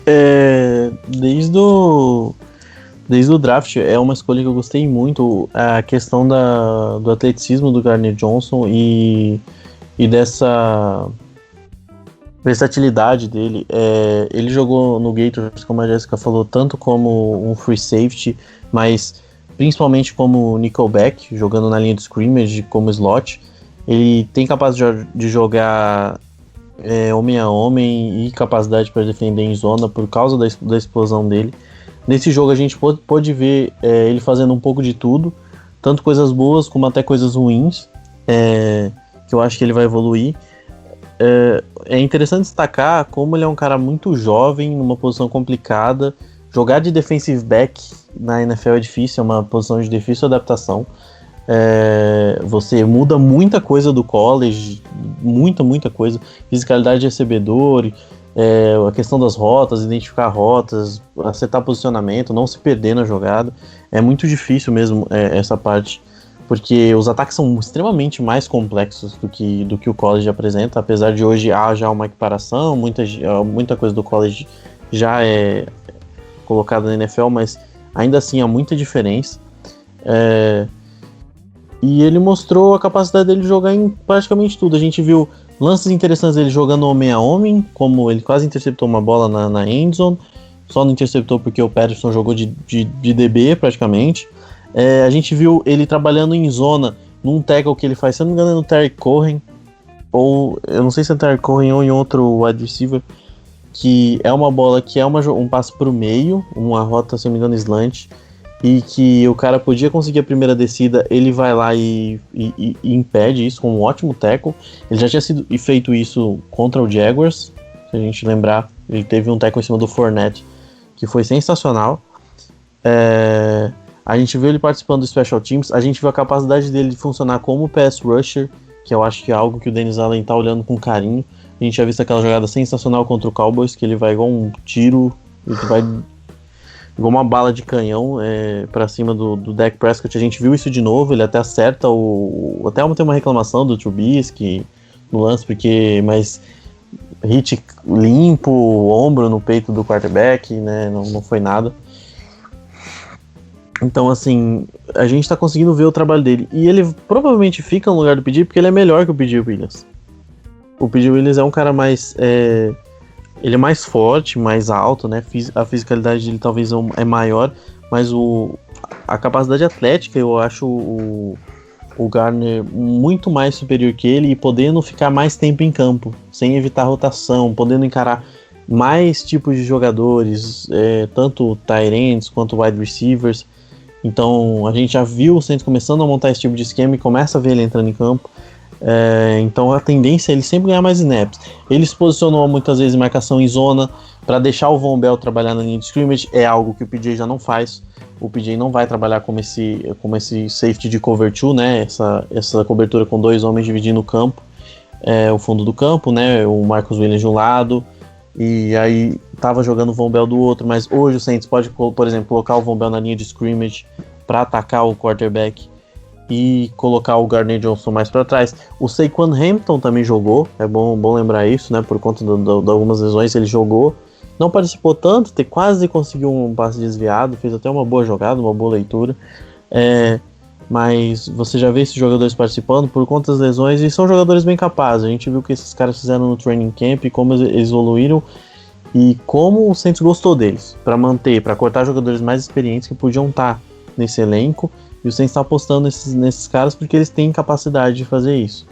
Desde o draft é uma escolha que eu gostei muito, a questão do atleticismo do Gardner Johnson e dessa versatilidade dele. Ele jogou no Gators, como a Jéssica falou, tanto como um free safety, mas principalmente como nickelback, jogando na linha de scrimmage como slot. Ele tem capacidade de jogar homem a homem e capacidade para defender em zona por causa da explosão dele. Nesse jogo a gente pôde ver ele fazendo um pouco de tudo, tanto coisas boas como até coisas ruins, que eu acho que ele vai evoluir. É interessante destacar como ele é um cara muito jovem, numa posição complicada. Jogar de defensive back na NFL é difícil, é uma posição de difícil adaptação. Você muda muita coisa do college, muita coisa. Fisicalidade de recebedor, a questão das rotas, identificar rotas, acertar posicionamento, não se perder na jogada. É muito difícil mesmo essa parte, porque os ataques são extremamente mais complexos do que o college apresenta, apesar de hoje há já uma equiparação, muita coisa do college já é colocada na NFL, mas ainda assim há muita diferença. E ele mostrou a capacidade dele de jogar em praticamente tudo. A gente viu lances interessantes dele jogando homem a homem, como ele quase interceptou uma bola na endzone, só não interceptou porque o Patterson jogou de DB praticamente. A gente viu ele trabalhando em zona, num tackle que ele faz, se eu não me engano, no Terry Cohen, ou eu não sei se é Terry Cohen ou em outro wide receiver, que é uma bola que é um passe para o meio, uma rota, se eu não me engano, slant, e que o cara podia conseguir a primeira descida, ele vai lá e impede isso com um ótimo tackle. Ele já tinha feito isso contra o Jaguars, se a gente lembrar, ele teve um tackle em cima do Fournette, que foi sensacional. A gente viu ele participando do Special Teams, a gente viu a capacidade dele de funcionar como pass rusher, que eu acho que é algo que o Dennis Allen tá olhando com carinho. A gente já viu aquela jogada sensacional contra o Cowboys, que ele vai igual um tiro, ele vai igual uma bala de canhão pra cima do Dak Prescott. A gente viu isso de novo, ele até acerta até tem uma reclamação do Trubisky no lance, mas hit limpo, ombro no peito do quarterback, né, não foi nada. Então, assim, a gente tá conseguindo ver o trabalho dele. E ele provavelmente fica no lugar do PJ porque ele é melhor que o PJ Williams. O PJ Williams é um cara mais... ele é mais forte, mais alto, né? A fisicalidade dele talvez é maior, mas a capacidade atlética, eu acho o Gardner muito mais superior que ele, e podendo ficar mais tempo em campo, sem evitar rotação, podendo encarar mais tipos de jogadores, tanto tight ends quanto wide receivers. Então a gente já viu o Saints começando a montar esse tipo de esquema e começa a ver ele entrando em campo. Então a tendência é ele sempre ganhar mais snaps. Ele se posicionou muitas vezes em marcação em zona para deixar o Von Bell trabalhar na linha de scrimmage, é algo que o PJ já não faz. O PJ não vai trabalhar como esse safety de cover 2, né? Essa cobertura com dois homens dividindo o campo, o fundo do campo, né? O Marcus Williams de um lado, e aí tava jogando o Von Bell do outro. Mas hoje o Saints pode, por exemplo, colocar o Von Bell na linha de scrimmage para atacar o quarterback e colocar o Gardner Johnson mais para trás. O Saquon Hampton também jogou, é bom lembrar isso, né? Por conta de algumas lesões ele jogou, não participou tanto, quase conseguiu um passe desviado, fez até uma boa jogada, uma boa leitura, mas você já vê esses jogadores participando por conta das lesões, e são jogadores bem capazes. A gente viu o que esses caras fizeram no training camp, como eles evoluíram e como o Saints gostou deles, para cortar jogadores mais experientes que podiam estar nesse elenco. E o Saints está apostando nesses caras porque eles têm capacidade de fazer isso.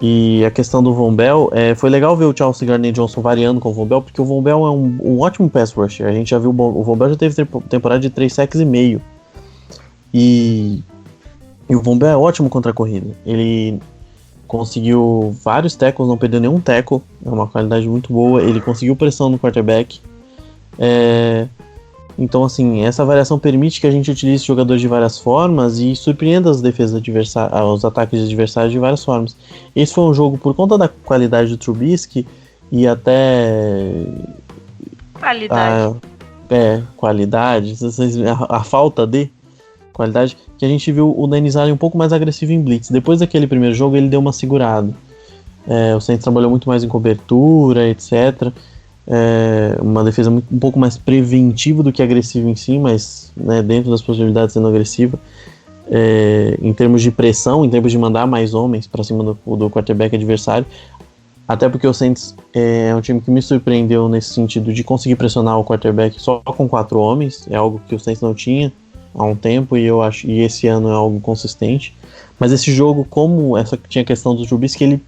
E a questão do Von Bell, foi legal ver o Chauncey Gardner-Johnson variando com o Von Bell, porque o Von Bell é um ótimo pass rusher. A gente já viu o Von Bell já teve temporada de 3 sacks e meio. E o Von Bell é ótimo contra a corrida. Ele conseguiu vários tackles, não perdeu nenhum tackle, é uma qualidade muito boa. Ele conseguiu pressão no quarterback. Então, assim, essa variação permite que a gente utilize jogadores de várias formas e surpreenda as defesas adversárias, os ataques de adversários de várias formas. Esse foi um jogo, por conta da qualidade do Trubisky e até... qualidade, a falta de qualidade, que a gente viu o Dennis Allen um pouco mais agressivo em blitz. Depois daquele primeiro jogo, ele deu uma segurada. O Saints trabalhou muito mais em cobertura, etc., uma defesa um pouco mais preventiva do que agressiva em si, mas, né, dentro das possibilidades sendo agressiva, em termos de pressão, em termos de mandar mais homens para cima do quarterback adversário. Até porque o Saints é um time que me surpreendeu nesse sentido de conseguir pressionar o quarterback só com 4 homens, é algo que o Saints não tinha há um tempo, e eu acho que esse ano é algo consistente. Mas esse jogo, como tinha a questão do Trubisky, ele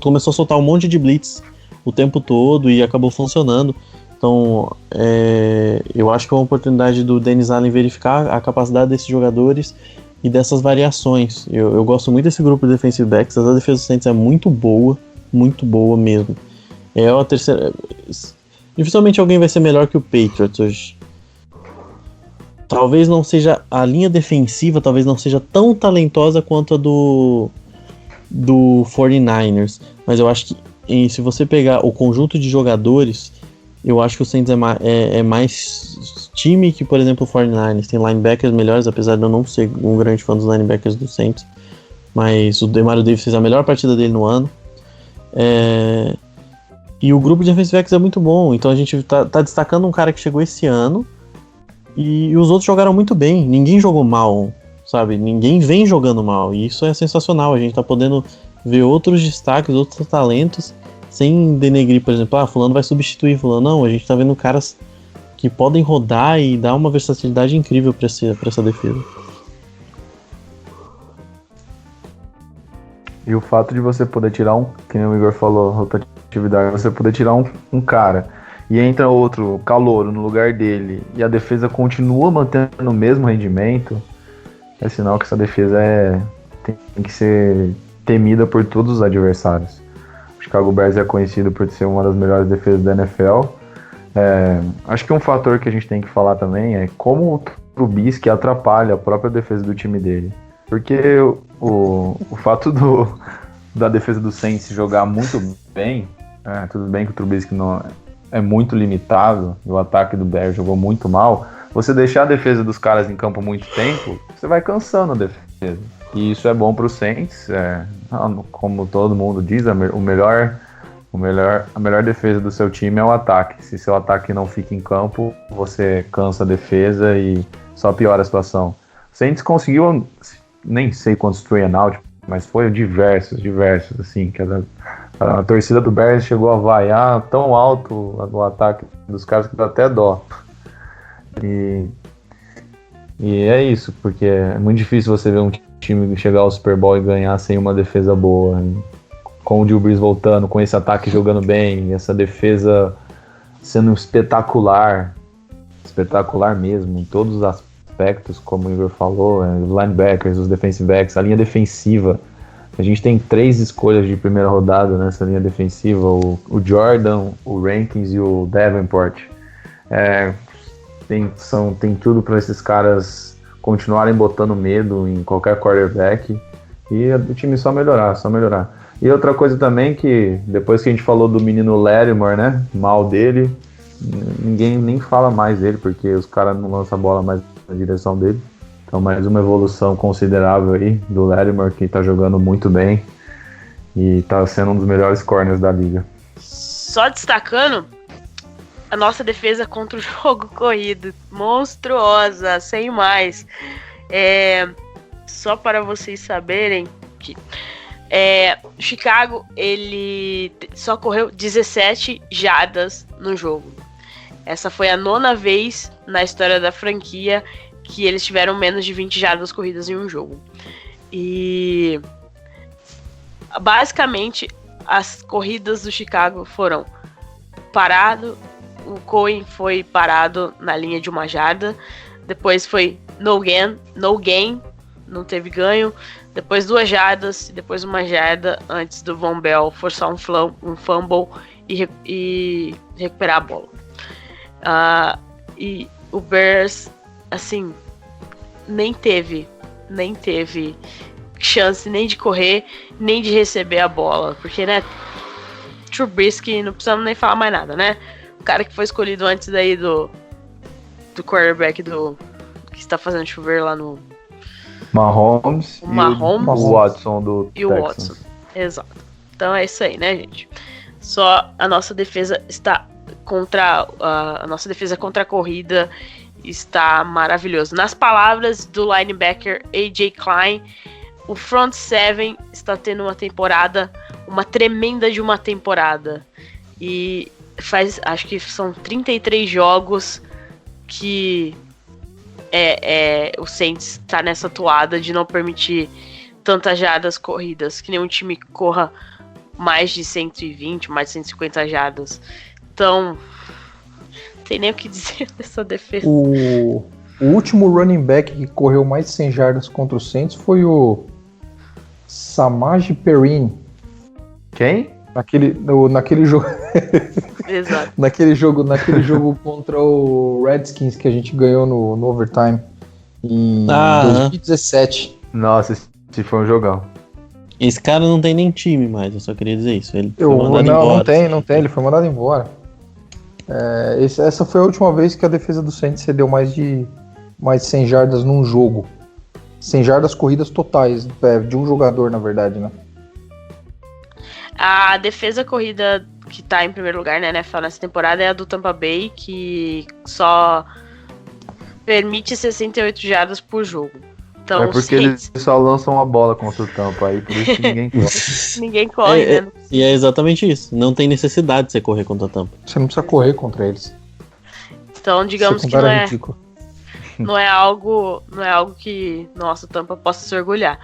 começou a soltar um monte de blitz o tempo todo e acabou funcionando. Então, eu acho que é uma oportunidade do Dennis Allen verificar a capacidade desses jogadores e dessas variações. Eu gosto muito desse grupo de defensive backs. A defesa do Saints é muito boa mesmo. É a terceira. Dificilmente alguém vai ser melhor que o Patriots hoje. Talvez não seja a linha defensiva, talvez não seja tão talentosa quanto a do 49ers, mas eu acho que se você pegar o conjunto de jogadores, eu acho que o Saints é mais time que, por exemplo, o 49ers. Tem linebackers melhores, apesar de eu não ser um grande fã dos linebackers do Saints, mas o Demario Davis fez a melhor partida dele no ano. E o grupo de defensive backs é muito bom, então a gente tá destacando um cara que chegou esse ano. E os outros jogaram muito bem. Ninguém jogou mal, sabe? Ninguém vem jogando mal. E isso é sensacional. A gente tá podendo ver outros destaques, outros talentos, sem denegrir, por exemplo, fulano vai substituir fulano. Não, a gente tá vendo caras que podem rodar e dar uma versatilidade incrível pra essa defesa. E o fato de você poder tirar que nem o Igor falou, rotatividade, você poder tirar um cara e entra outro calouro no lugar dele e a defesa continua mantendo o mesmo rendimento, é sinal que essa defesa tem que ser temida por todos os adversários. O Chicago Bears é conhecido por ser uma das melhores defesas da NFL. Acho que um fator que a gente tem que falar também é como o Trubisky atrapalha a própria defesa do time dele. Porque o fato da defesa do Saints jogar muito bem, tudo bem que o Trubisky não é muito limitado, o ataque do Bears jogou muito mal, você deixar a defesa dos caras em campo muito tempo, você vai cansando a defesa. E isso é bom para o Saints, como todo mundo diz, a melhor defesa do seu time é o ataque. Se seu ataque não fica em campo, você cansa a defesa e só piora a situação. O Saints conseguiu, nem sei quantos 3-and-out, mas foi diversos, assim, que a torcida do Bears chegou a vaiar tão alto o ataque dos caras que dá até dó. E é isso, porque é muito difícil você ver um time chegar ao Super Bowl e ganhar sem uma defesa boa. Com o Drew Brees voltando, com esse ataque jogando bem, essa defesa sendo espetacular mesmo, em todos os aspectos, como o Igor falou, os linebackers, os defensive backs, a linha defensiva. A gente tem 3 escolhas de primeira rodada nessa linha defensiva, o Jordan, o Rankins e o Davenport. Tem tudo para esses caras continuarem botando medo em qualquer quarterback e o time só melhorar. E outra coisa também, que depois que a gente falou do menino Lattimore, né, mal dele, ninguém nem fala mais dele, porque os caras não lançam a bola mais na direção dele. Então mais uma evolução considerável aí do Lattimore, que tá jogando muito bem e tá sendo um dos melhores corners da liga. Só destacando a nossa defesa contra o jogo corrido, monstruosa, sem mais. Só para vocês saberem que o Chicago, ele só correu 17 jardas no jogo. Essa foi a 9ª vez na história da franquia que eles tiveram menos de 20 jardas corridas em um jogo. E basicamente as corridas do Chicago foram parado, o Cohen foi parado na linha de 1 jarda, depois foi no gain, não teve ganho, depois 2 jardas, depois 1 jarda antes do Von Bell forçar um fumble e recuperar a bola. E o Bears, assim, nem teve chance nem de correr, nem de receber a bola, porque, né, Trubisky, não precisamos nem falar mais nada, né? O cara que foi escolhido antes daí do quarterback que está fazendo chover lá no Mahomes e o Watson do Texans. E o Watson, exato. Então é isso aí, né, gente? Só a nossa defesa está contra a corrida está maravilhoso. Nas palavras do linebacker AJ Klein, o front seven está tendo uma tremenda de uma temporada. E acho que são 33 jogos que o Saints está nessa toada de não permitir tantas jardas corridas, que nenhum time corra mais de 120, mais de 150 jardas. Então, Tem nem o que dizer dessa defesa. O último running back que correu mais de 100 jardas contra o Saints foi o Samaje Perine. Quem? Naquele jogo. Exato. naquele jogo contra o Redskins que a gente ganhou no overtime em 2017. Nossa, esse foi um jogão. Esse cara não tem nem time mais, eu só queria dizer isso. Ele foi mandado embora. Não tem, ele foi mandado embora. Essa foi a última vez que a defesa do Saints cedeu mais de 100 jardas num jogo. 100 jardas corridas totais, de um jogador, na verdade, né? A defesa corrida que tá em primeiro lugar na NFL nessa temporada é a do Tampa Bay, que só permite 68 jardas por jogo. Então, É porque eles só lançam uma bola contra o Tampa, aí por isso que ninguém corre. Ninguém corre, né? E é exatamente isso. Não tem necessidade de você correr contra a Tampa. Você não precisa correr contra eles. Então, digamos que Secundária é ridículo. não é algo que nossa Tampa possa se orgulhar.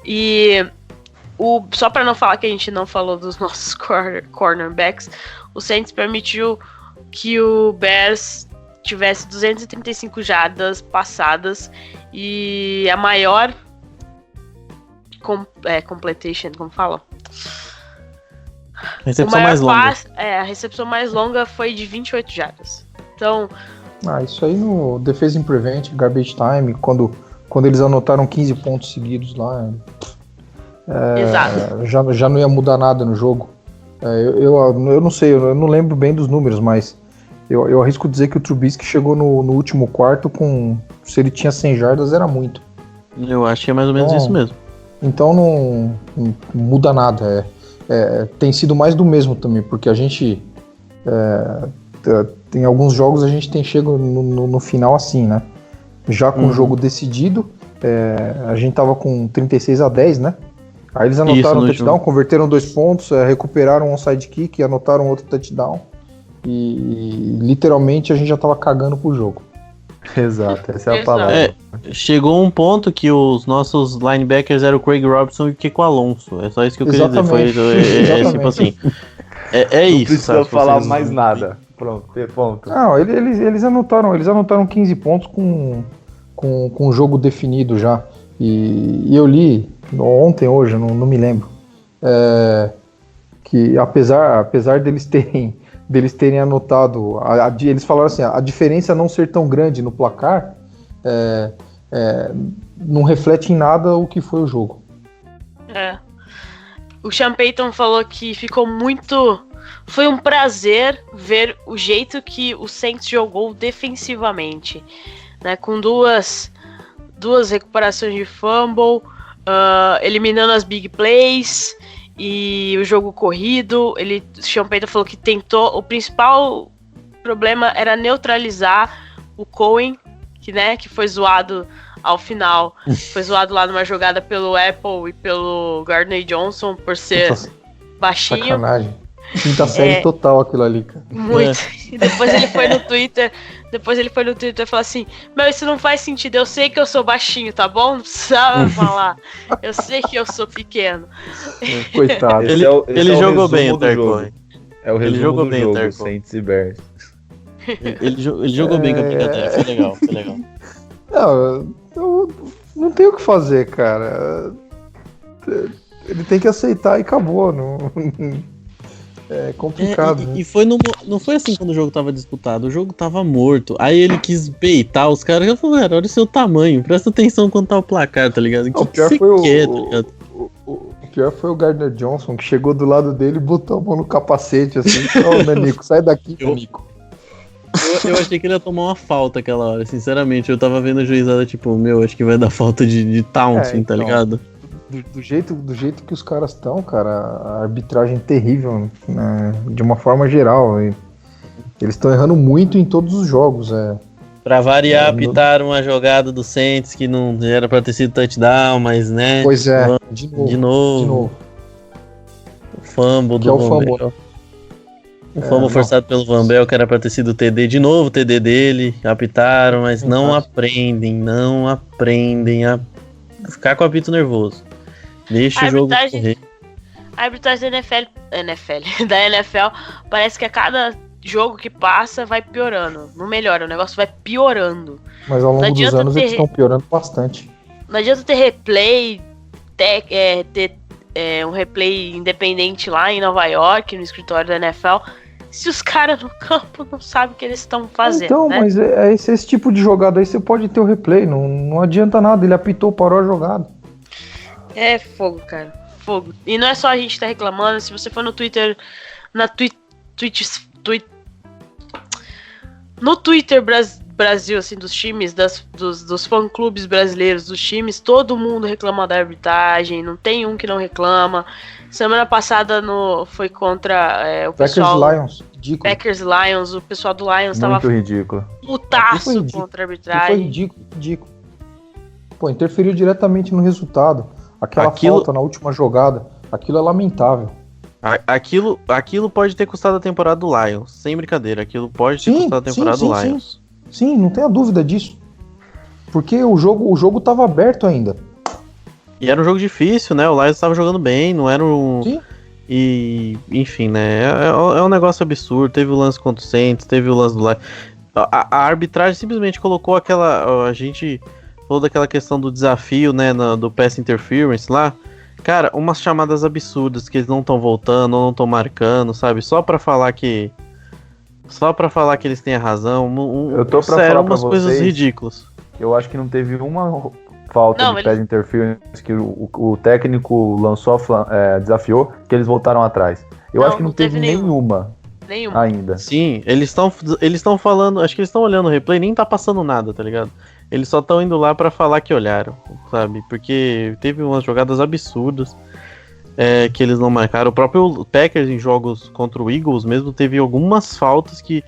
E só para não falar que a gente não falou dos nossos cornerbacks, o Saints permitiu que o Bears tivesse 235 jardas passadas e a maior completion, como fala? Recepção mais longa. A recepção mais longa foi de 28 jardas. Então, isso aí no Defense in Prevent, Garbage Time, quando eles anotaram 15 pontos seguidos lá, exato. Já não ia mudar nada no jogo. Eu não sei, eu não lembro bem dos números, mas eu arrisco dizer que o Trubisky chegou no último quarto se ele tinha 100 jardas, era muito. Eu acho que é mais ou menos isso mesmo. Então não muda nada. Tem sido mais do mesmo também, porque a gente tem alguns jogos a gente tem chego no final assim, né? Já com o jogo decidido, a gente tava com 36-10, né? Aí eles anotaram um touchdown, converteram 2 pontos, recuperaram um onside kick, anotaram outro touchdown e literalmente a gente já tava cagando pro jogo. Exato, essa é a palavra. Chegou um ponto que os nossos linebackers eram o Craig Robinson e o Kiko Alonso. É só isso que eu queria dizer. Tipo assim. É isso. Não precisa falar mais nada. Pronto, ponto. Não, eles anotaram 15 pontos com o jogo definido já. E eu li ontem, hoje, não me lembro, que apesar deles terem anotado, eles falaram assim, a diferença não ser tão grande no placar não reflete em nada o que foi o jogo. O Sean Payton falou que foi um prazer ver o jeito que o Saints jogou defensivamente, né, com duas recuperações de fumble, eliminando as big plays e o jogo corrido. O Sean Payton falou que tentou, o principal problema era neutralizar o Cohen, que foi zoado ao final, foi zoado lá numa jogada pelo Apple e pelo Gardner Johnson por ser baixinho. Sacanagem. Quinta série total aquilo ali, cara. Muito. E depois ele foi no Twitter e falou assim: meu, isso não faz sentido, eu sei que eu sou baixinho, tá bom? Não precisava falar. Eu sei que eu sou pequeno. Coitado. Ele jogou bem o Tercoin. É o resumo do jogo, Saints e Bears. Ele jogou bem com a brincadeira, foi legal. Não, eu não tenho o que fazer, cara. Ele tem que aceitar e acabou. É complicado. E não foi assim quando o jogo tava disputado. O jogo tava morto. Aí ele quis beitar os caras. Eu falei, olha o seu tamanho. Presta atenção quando tá o placar, tá ligado? O pior foi o Gardner Johnson, que chegou do lado dele e botou a mão no capacete, assim. Ô, Nanico, sai daqui, Nanico. Eu achei que ele ia tomar uma falta aquela hora, sinceramente. Eu tava vendo a juizada, tipo, acho que vai dar falta de taunting, tá ligado? Do jeito que os caras estão, cara, a arbitragem terrível, né, de uma forma geral. Eles estão errando muito em todos os jogos. Pra variar, apitaram uma jogada do Saints que não era pra ter sido touchdown, mas, né? Pois é, de novo. O fumble do Van Bell. O fumble forçado pelo Van Bell, que era pra ter sido o TD. De novo o TD dele, apitaram, mas não aprendem a ficar com o apito nervoso. Deixa o jogo correr. A arbitragem da NFL parece que a cada jogo que passa vai piorando. Não melhora, o negócio vai piorando. Mas ao longo dos adianta anos eles estão piorando bastante. Não adianta ter replay, ter um replay independente lá em Nova York, no escritório da NFL, se os caras no campo não sabem o que eles estão fazendo. Então, né? mas esse tipo de jogada aí você pode ter o replay, não adianta nada, ele apitou, parou a jogada. É fogo, cara. Fogo. E não é só a gente que tá reclamando, se você for no Twitter, no Twitter Brasil, assim, dos times, dos fã-clubes brasileiros, dos times, todo mundo reclama da arbitragem, não tem um que não reclama. Semana passada foi contra o pessoal... Packers Lions, o pessoal do Lions tava... Muito ridículo. Putaço contra a arbitragem. Foi ridículo. Pô, interferiu diretamente no resultado. Aquela falta na última jogada, aquilo é lamentável. Aquilo pode ter custado a temporada do Lions, sem brincadeira. Aquilo pode ter custado a temporada do Lions. Sim, não tenha dúvida disso. Porque o jogo tava aberto ainda. E era um jogo difícil, né? O Lions estava jogando bem, não era um... Sim. E, enfim, né? É um negócio absurdo. Teve o lance contra o Saints, teve o lance do Lions. A arbitragem simplesmente colocou aquela... A gente falou daquela questão do desafio, né? Do pass interference lá. Cara, umas chamadas absurdas que eles não estão voltando, não estão marcando, sabe? Só pra falar que eles têm a razão. Eu tô pra falar umas pra coisas vocês, ridículas. Eu acho que não teve uma falta de pass interference que o técnico lançou, desafiou, que eles voltaram atrás. Eu acho que não teve nenhuma ainda. Sim, eles estão falando, acho que eles estão olhando o replay, nem tá passando nada, tá ligado? Eles só estão indo lá pra falar que olharam, sabe? Porque teve umas jogadas absurdas que eles não marcaram. O próprio Packers em jogos contra o Eagles mesmo teve algumas faltas que,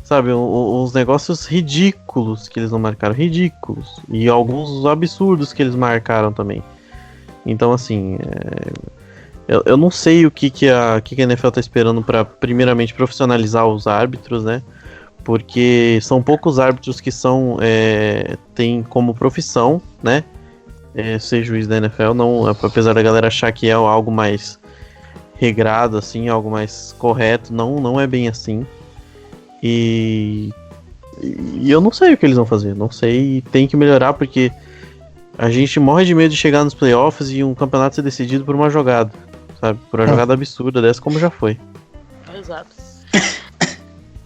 sabe, uns negócios ridículos que eles não marcaram, ridículos. E alguns absurdos que eles marcaram também. Então, assim, eu não sei o que a NFL tá esperando pra, primeiramente, profissionalizar os árbitros, né? Porque são poucos árbitros que têm como profissão, né? Ser juiz da NFL, não, apesar da galera achar que é algo mais regrado, assim, algo mais correto, não é bem assim. E eu não sei o que eles vão fazer, não sei, tem que melhorar, porque a gente morre de medo de chegar nos playoffs e um campeonato ser decidido por uma jogada, sabe? Por uma jogada absurda dessa, como já foi. Exato.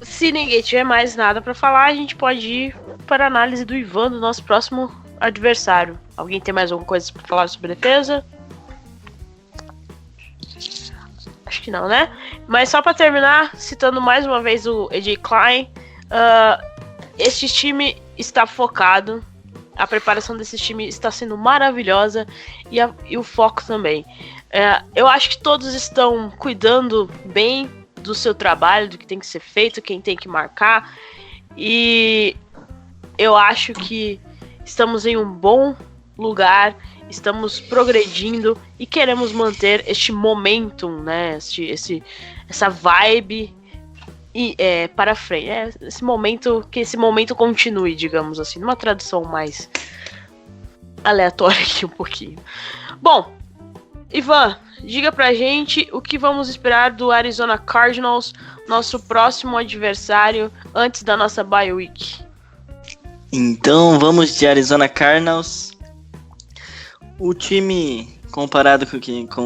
Se ninguém tiver mais nada pra falar, a gente pode ir para a análise do Ivan, do nosso próximo adversário. Alguém tem mais alguma coisa pra falar sobre defesa? Acho que não, né? Mas só pra terminar, citando mais uma vez o AJ Klein, este time está focado, a preparação desse time está sendo maravilhosa e o foco também. Eu acho que todos estão cuidando bem do seu trabalho, do que tem que ser feito, quem tem que marcar, e eu acho que estamos em um bom lugar, estamos progredindo e queremos manter este momentum, né, essa vibe para frente, que esse momento continue, digamos assim, numa tradução mais aleatória aqui um pouquinho. Bom, Ivan, diga pra gente o que vamos esperar do Arizona Cardinals, nosso próximo adversário, antes da nossa bye week. Então, vamos de Arizona Cardinals. O time, comparado com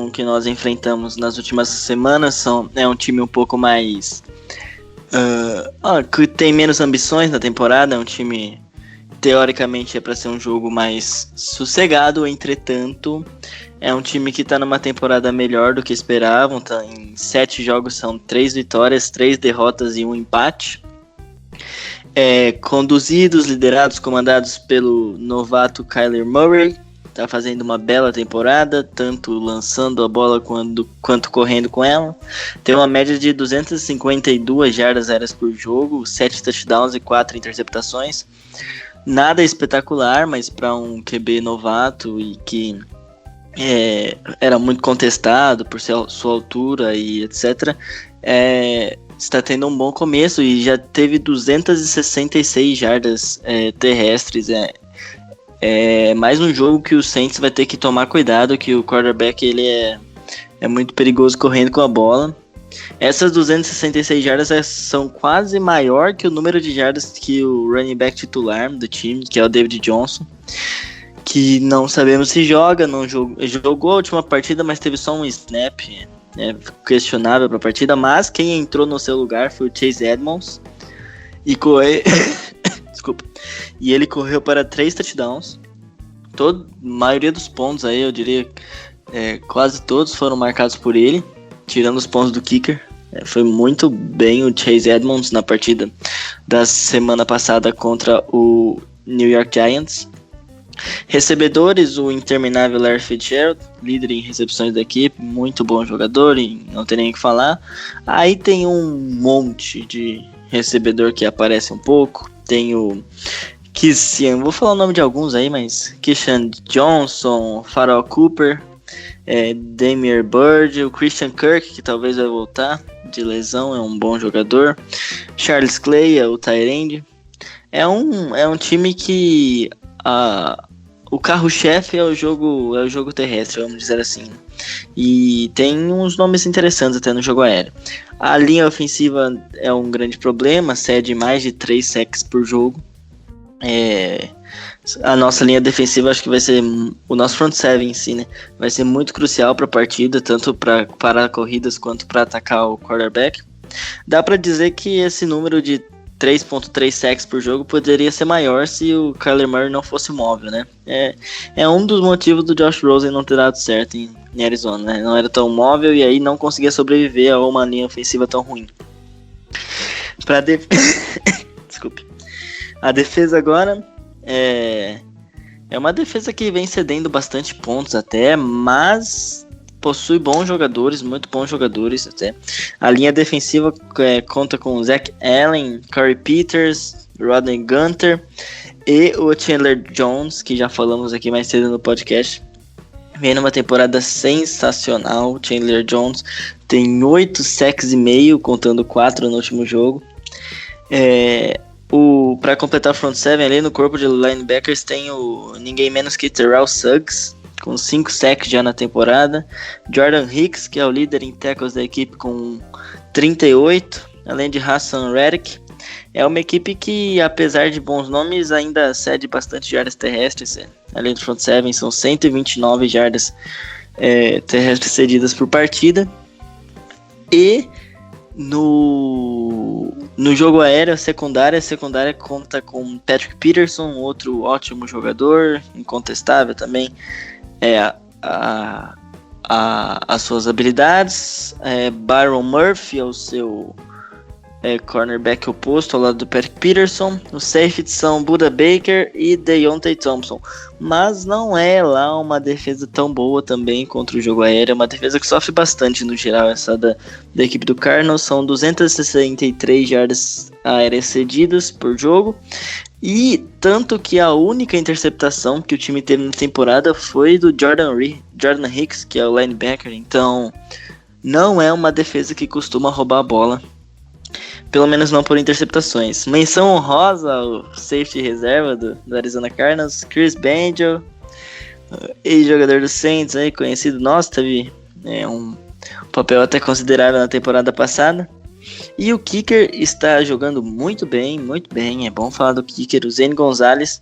o que nós enfrentamos nas últimas semanas, é um time um pouco mais... que tem menos ambições na temporada, é um time... Teoricamente é para ser um jogo mais sossegado, entretanto, é um time que está numa temporada melhor do que esperavam. Tá em 7 jogos, são 3 vitórias, 3 derrotas e 1 empate. Conduzidos, liderados, comandados pelo novato Kyler Murray. Está fazendo uma bela temporada, tanto lançando a bola quanto correndo com ela. Tem uma média de 252 jardas aéreas por jogo, 7 touchdowns e 4 interceptações. Nada espetacular, mas para um QB novato e que era muito contestado por sua altura e etc., está tendo um bom começo e já teve 266 jardas terrestres. Mais um jogo que o Saints vai ter que tomar cuidado, que o quarterback ele é muito perigoso correndo com a bola. Essas 266 jardas são quase maior que o número de jardas que o running back titular do time, que é o David Johnson, que não sabemos se joga, não jogou a última partida, mas teve só um snap questionável para a partida, mas quem entrou no seu lugar foi o Chase Edmonds Desculpa. E ele correu para 3 touchdowns. A maioria dos pontos aí, eu diria, quase todos foram marcados por ele, tirando os pontos do kicker. Foi muito bem o Chase Edmonds na partida da semana passada contra o New York Giants. Recebedores, o interminável Larry Fitzgerald, líder em recepções da equipe, muito bom jogador, e não tem nem o que falar. Aí tem um monte de recebedor que aparece um pouco. Tem o Kishan, vou falar o nome de alguns aí, mas Kishan Johnson, Pharoh Cooper, Damier Byrd, o Christian Kirk, que talvez vai voltar de lesão, é um bom jogador. Charles Clay, o tight end. É um time que o carro-chefe é o jogo terrestre, vamos dizer assim. E tem uns nomes interessantes até no jogo aéreo. A linha ofensiva é um grande problema, cede mais de 3 sacks por jogo. A nossa linha defensiva, acho que vai ser o nosso front seven em si, né? Vai ser muito crucial para a partida, tanto para parar corridas quanto para atacar o quarterback. Dá para dizer que esse número de 3.3 sacks por jogo poderia ser maior se o Kyler Murray não fosse móvel, né? É um dos motivos do Josh Rosen não ter dado certo em Arizona, né? Não era tão móvel e aí não conseguia sobreviver a uma linha ofensiva tão ruim. Desculpe. A defesa agora é uma defesa que vem cedendo bastante pontos até, mas possui bons jogadores, muito bons jogadores até. A linha defensiva conta com Zach Allen, Corey Peters, Rodney Gunter e o Chandler Jones, que já falamos aqui mais cedo no podcast. Vem numa temporada sensacional. O Chandler Jones tem 8 sacks e meio, contando 4 no último jogo. Para completar o front seven ali no corpo de linebackers tem ninguém menos que Terrell Suggs, com 5 sacks já na temporada. Jordan Hicks, que é o líder em tackles da equipe, com 38, além de Hassan Reddick. É uma equipe que, apesar de bons nomes, ainda cede bastante jardas terrestres. Além do front seven, são 129 jardas terrestres cedidas por partida. E no jogo aéreo, a secundária conta com Patrick Peterson, outro ótimo jogador, incontestável também as suas habilidades. Byron Murphy é o seu cornerback oposto ao lado do Patrick Peterson. Os safeties são Budda Baker e Deontay Thompson, mas não é lá uma defesa tão boa também contra o jogo aéreo. É uma defesa que sofre bastante no geral, essa da equipe do Cardinals. São 263 jardas aéreas cedidas por jogo, e tanto que a única interceptação que o time teve na temporada foi do Jordan Hicks, que é o linebacker. Então não é uma defesa que costuma roubar a bola, pelo menos não por interceptações. Menção honrosa ao safety reserva do Arizona Cardinals, Chris Banjo, ex-jogador do Saints, conhecido nosso, teve um papel até considerável na temporada passada. E o kicker está jogando muito bem, é bom falar do kicker, o Zane Gonzalez,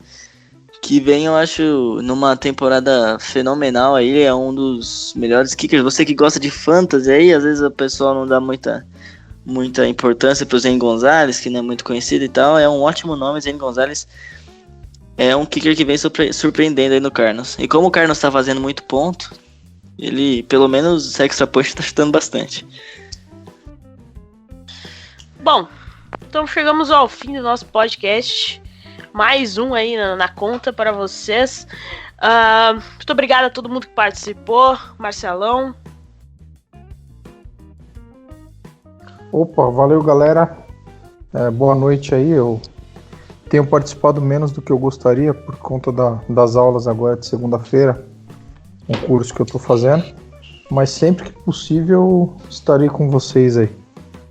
que vem, eu acho, numa temporada fenomenal. Ele é um dos melhores kickers. Você que gosta de fantasy aí, às vezes o pessoal não dá muita importância para o Zane Gonzalez, que não é muito conhecido e tal. É um ótimo nome, Zane Gonzalez. É um kicker que vem surpreendendo aí no Cardinals. E como o Cardinals está fazendo muito ponto, ele, pelo menos, o extra point está chutando bastante. Bom, então chegamos ao fim do nosso podcast. Mais um aí na conta para vocês. Muito obrigado a todo mundo que participou. Marcelão. Opa, valeu galera, boa noite aí. Eu tenho participado menos do que eu gostaria por conta das aulas agora de segunda-feira, um curso que eu tô fazendo, mas sempre que possível estarei com vocês aí,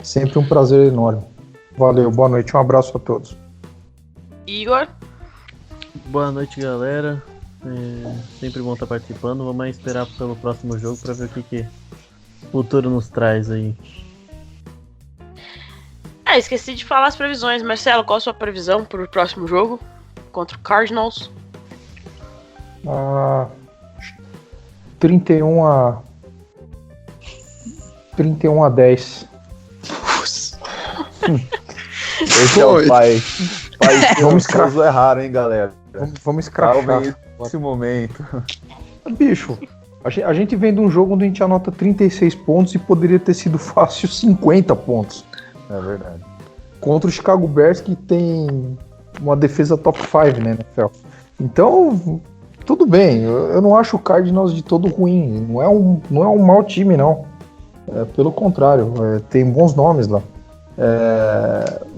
sempre um prazer enorme. Valeu, boa noite, um abraço a todos. Igor. Boa noite galera, sempre bom estar participando. Vamos esperar pelo próximo jogo para ver o que o futuro nos traz aí. Esqueci de falar as previsões. Marcelo, qual a sua previsão pro próximo jogo contra o Cardinals? 31-10. Esse é o pai. Vamos errar, hein, galera? Vamos escrachar. Nesse momento. Bicho, a gente vem de um jogo onde a gente anota 36 pontos e poderia ter sido fácil 50 pontos. É verdade. Contra o Chicago Bears, que tem uma defesa top 5, né, NFL. Então, tudo bem. Eu não acho o Cardinals de todo ruim. Não é um mau time, não. Pelo contrário, tem bons nomes lá.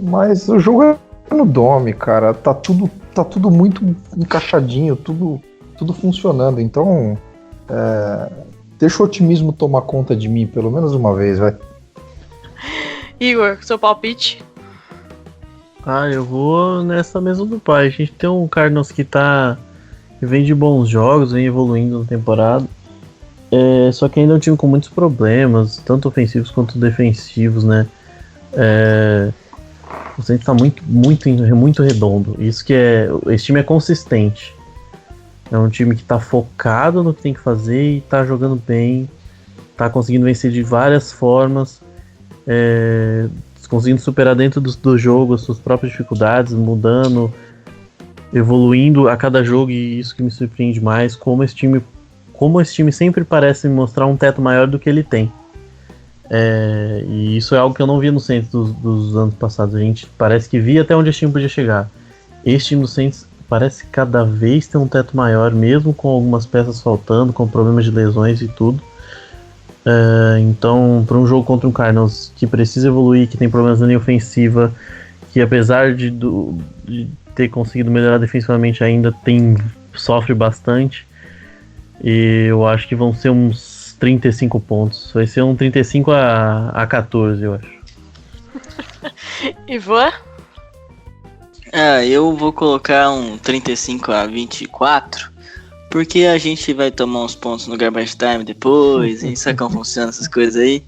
Mas o jogo é no Dome, cara. Tá tudo muito encaixadinho, tudo funcionando. Então, deixa o otimismo tomar conta de mim, pelo menos uma vez, vai. Igor, seu palpite? Eu vou nessa mesma do pai. A gente tem um Cardinals que vem de bons jogos, vem evoluindo na temporada. Só que ainda é um time com muitos problemas, tanto ofensivos quanto defensivos, né? O Saints tá muito redondo. Isso que esse time é consistente. É um time que tá focado no que tem que fazer e tá jogando bem. Tá conseguindo vencer de várias formas. Conseguindo superar dentro do jogo as suas próprias dificuldades, mudando, evoluindo a cada jogo, e isso que me surpreende mais, como esse time sempre parece me mostrar um teto maior do que ele tem. E isso é algo que eu não via no Saints dos anos passados. A gente parece que via até onde esse time podia chegar. Esse time do Saints parece cada vez ter um teto maior, mesmo com algumas peças faltando, com problemas de lesões e tudo. Então, para um jogo contra um Cardinals que precisa evoluir, que tem problemas na linha ofensiva, que apesar de ter conseguido melhorar defensivamente, ainda sofre bastante, e eu acho que vão ser uns 35 pontos. Vai ser um 35-14, eu acho. Ivan? Eu vou colocar um 35-24. Porque a gente vai tomar uns pontos no garbage time depois, e sabe como funciona essas coisas aí.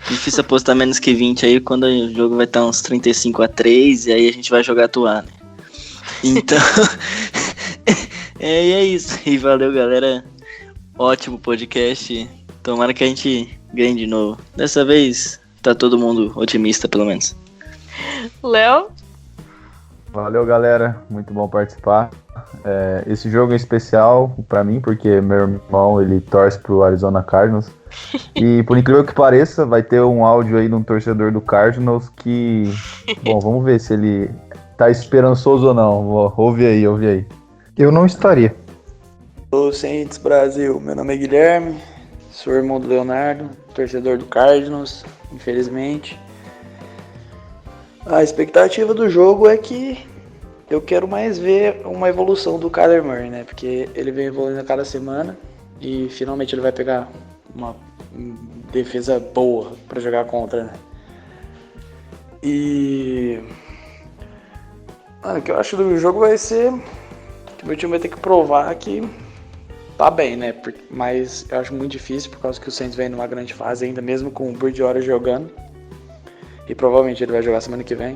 Difícil apostar menos que 20 aí, quando o jogo vai estar uns 35-3, e aí a gente vai jogar atuar, né? Então, é isso. E valeu, galera. Ótimo podcast. Tomara que a gente ganhe de novo. Dessa vez, tá todo mundo otimista, pelo menos. Léo? Valeu, galera. Muito bom participar. Esse jogo é especial pra mim, porque meu irmão, ele torce pro Arizona Cardinals. E por incrível que pareça, vai ter um áudio aí de um torcedor do Cardinals que... Bom, vamos ver se ele tá esperançoso ou não. Ouve aí. Eu não estaria. Olá, Saints Brasil. Meu nome é Guilherme, sou irmão do Leonardo, torcedor do Cardinals, infelizmente. A expectativa do jogo é que eu quero mais ver uma evolução do Kyler Murray, né? Porque ele vem evoluindo a cada semana e finalmente ele vai pegar uma defesa boa para jogar contra, né? E o que eu acho do jogo vai ser que meu time vai ter que provar que tá bem, né? Mas eu acho muito difícil por causa que o Saints vem numa grande fase ainda, mesmo com o Bridgewater jogando. E provavelmente ele vai jogar semana que vem,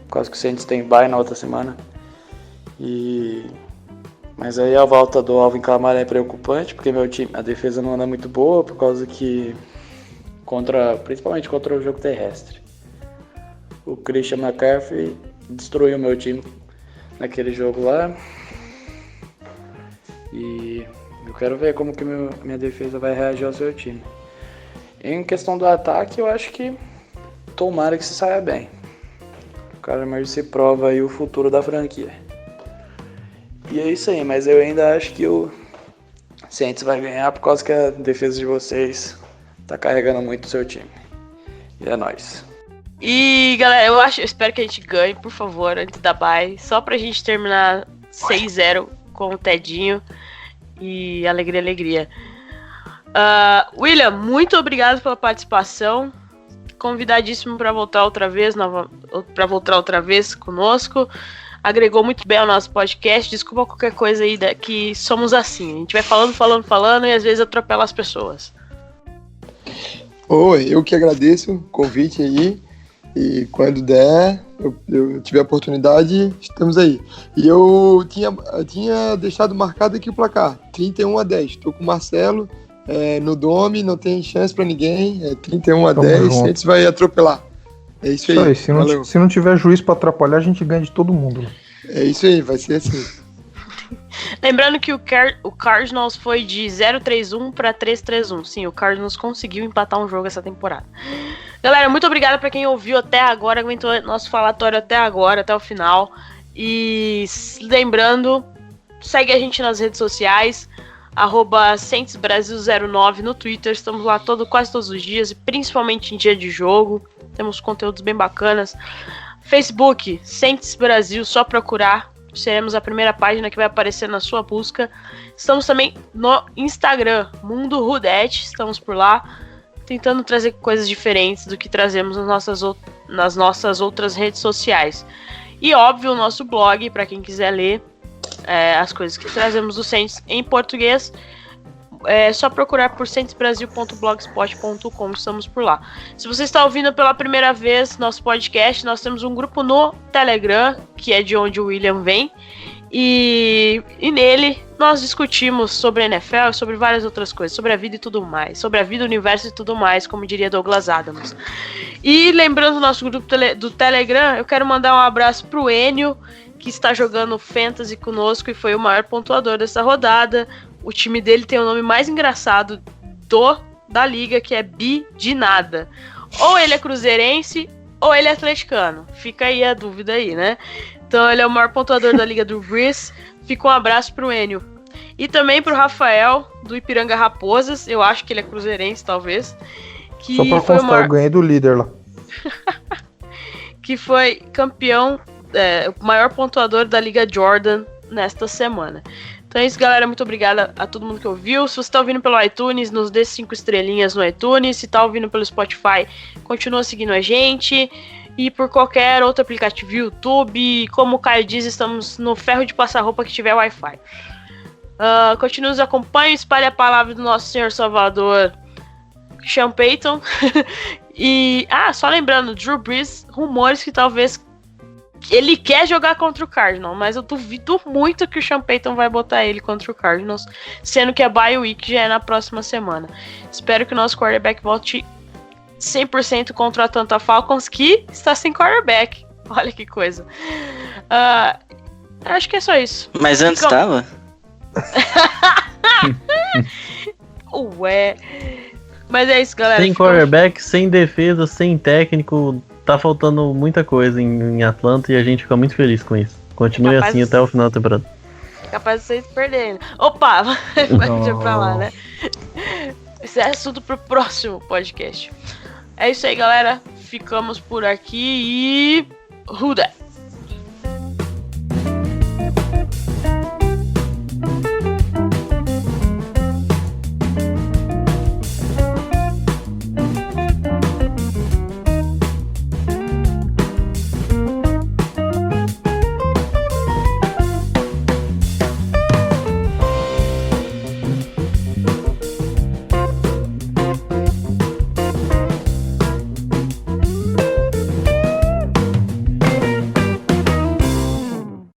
por causa que o Saints tem bye na outra semana. Mas aí a volta do Alvin Kamara é preocupante, porque meu time, a defesa não anda muito boa, por causa que principalmente contra o jogo terrestre. O Christian McCaffrey destruiu meu time naquele jogo lá. E eu quero ver como que minha defesa vai reagir ao seu time. Em questão do ataque, eu acho que tomara que se saia bem. O Kyler Murray se prova aí o futuro da franquia. E é isso aí, mas eu ainda acho que o Saints vai ganhar por causa que a defesa de vocês tá carregando muito o seu time. E é nóis. E galera, eu espero que a gente ganhe, por favor, antes da bye, só pra gente terminar 6-0 com o Tedinho. E alegria. William, muito obrigado pela participação. Convidadíssimo para voltar outra vez conosco. Agregou muito bem ao nosso podcast. Desculpa qualquer coisa aí, que somos assim. A gente vai falando e às vezes atropela as pessoas. Oi, eu que agradeço o convite aí. E quando der, eu tiver a oportunidade, estamos aí. E eu tinha deixado marcado aqui o placar, 31-10. Estou com o Marcelo no Dome, não tem chance para ninguém. 31-10, a gente vai atropelar. É isso aí. Se não tiver juiz para atrapalhar, a gente ganha de todo mundo. É isso aí, vai ser assim. Lembrando que o Cardinals foi de 0-3-1 para 3-3-1. Sim, o Cardinals conseguiu empatar um jogo essa temporada. Galera, muito obrigada para quem ouviu até agora, aguentou nosso falatório até agora, até o final. E lembrando, segue a gente nas redes sociais, @SaintsBrasil09 no Twitter. Estamos lá quase todos os dias, e principalmente em dia de jogo. Temos conteúdos bem bacanas. Facebook, Saints Brasil, só procurar. Seremos a primeira página que vai aparecer na sua busca. Estamos também no Instagram, Mundo Rudete. Estamos por lá, tentando trazer coisas diferentes do que trazemos nas nossas outras redes sociais. E óbvio, o nosso blog, para quem quiser ler as coisas que trazemos do Saints em português. É só procurar por saintsbrasil.blogspot.com, estamos por lá. Se você está ouvindo pela primeira vez nosso podcast, nós temos um grupo no Telegram, que é de onde o William vem, e nele nós discutimos sobre a NFL, sobre várias outras coisas, sobre a vida e tudo mais, sobre a vida, o universo e tudo mais, como diria Douglas Adams. E lembrando o nosso grupo do Telegram, eu quero mandar um abraço pro Enio, que está jogando Fantasy conosco e foi o maior pontuador dessa rodada. O time dele tem o nome mais engraçado da liga, que é Bi de Nada. Ou ele é cruzeirense, ou ele é atleticano. Fica aí a dúvida aí, né? Então ele é o maior pontuador da liga do Breeze. Fica um abraço pro Enio. E também pro Rafael, do Ipiranga Raposas. Eu acho que ele é cruzeirense, talvez. Que só pra constar, eu ganhei do líder lá. Que foi campeão, o maior pontuador da Liga Jordan nesta semana. Então é isso, galera. Muito obrigada a todo mundo que ouviu. Se você está ouvindo pelo iTunes, nos dê 5 estrelinhas no iTunes. Se está ouvindo pelo Spotify, continua seguindo a gente. E por qualquer outro aplicativo, YouTube. Como o Caio diz, estamos no ferro de passar roupa que tiver Wi-Fi. Continue nos acompanhe, espalhe a palavra do nosso Senhor Salvador, Sean Payton. E, só lembrando, Drew Brees, rumores que talvez ele quer jogar contra o Cardinals, mas eu duvido muito que o Sean Payton vai botar ele contra o Cardinals, sendo que a bye week já é na próxima semana. Espero que o nosso quarterback volte 100% contra a Atlanta Falcons, que está sem quarterback. Olha que coisa. Acho que é só isso. Mas antes estava? Ué. Mas é isso, galera. Sem quarterback, sem defesa, sem técnico. Tá faltando muita coisa em Atlanta e a gente fica muito feliz com isso. Continue assim até o final da temporada. Capaz de vocês perderem. Opa, vai deixar pra lá, né? Esse é assunto pro próximo podcast. É isso aí, galera. Ficamos por aqui e... Who that?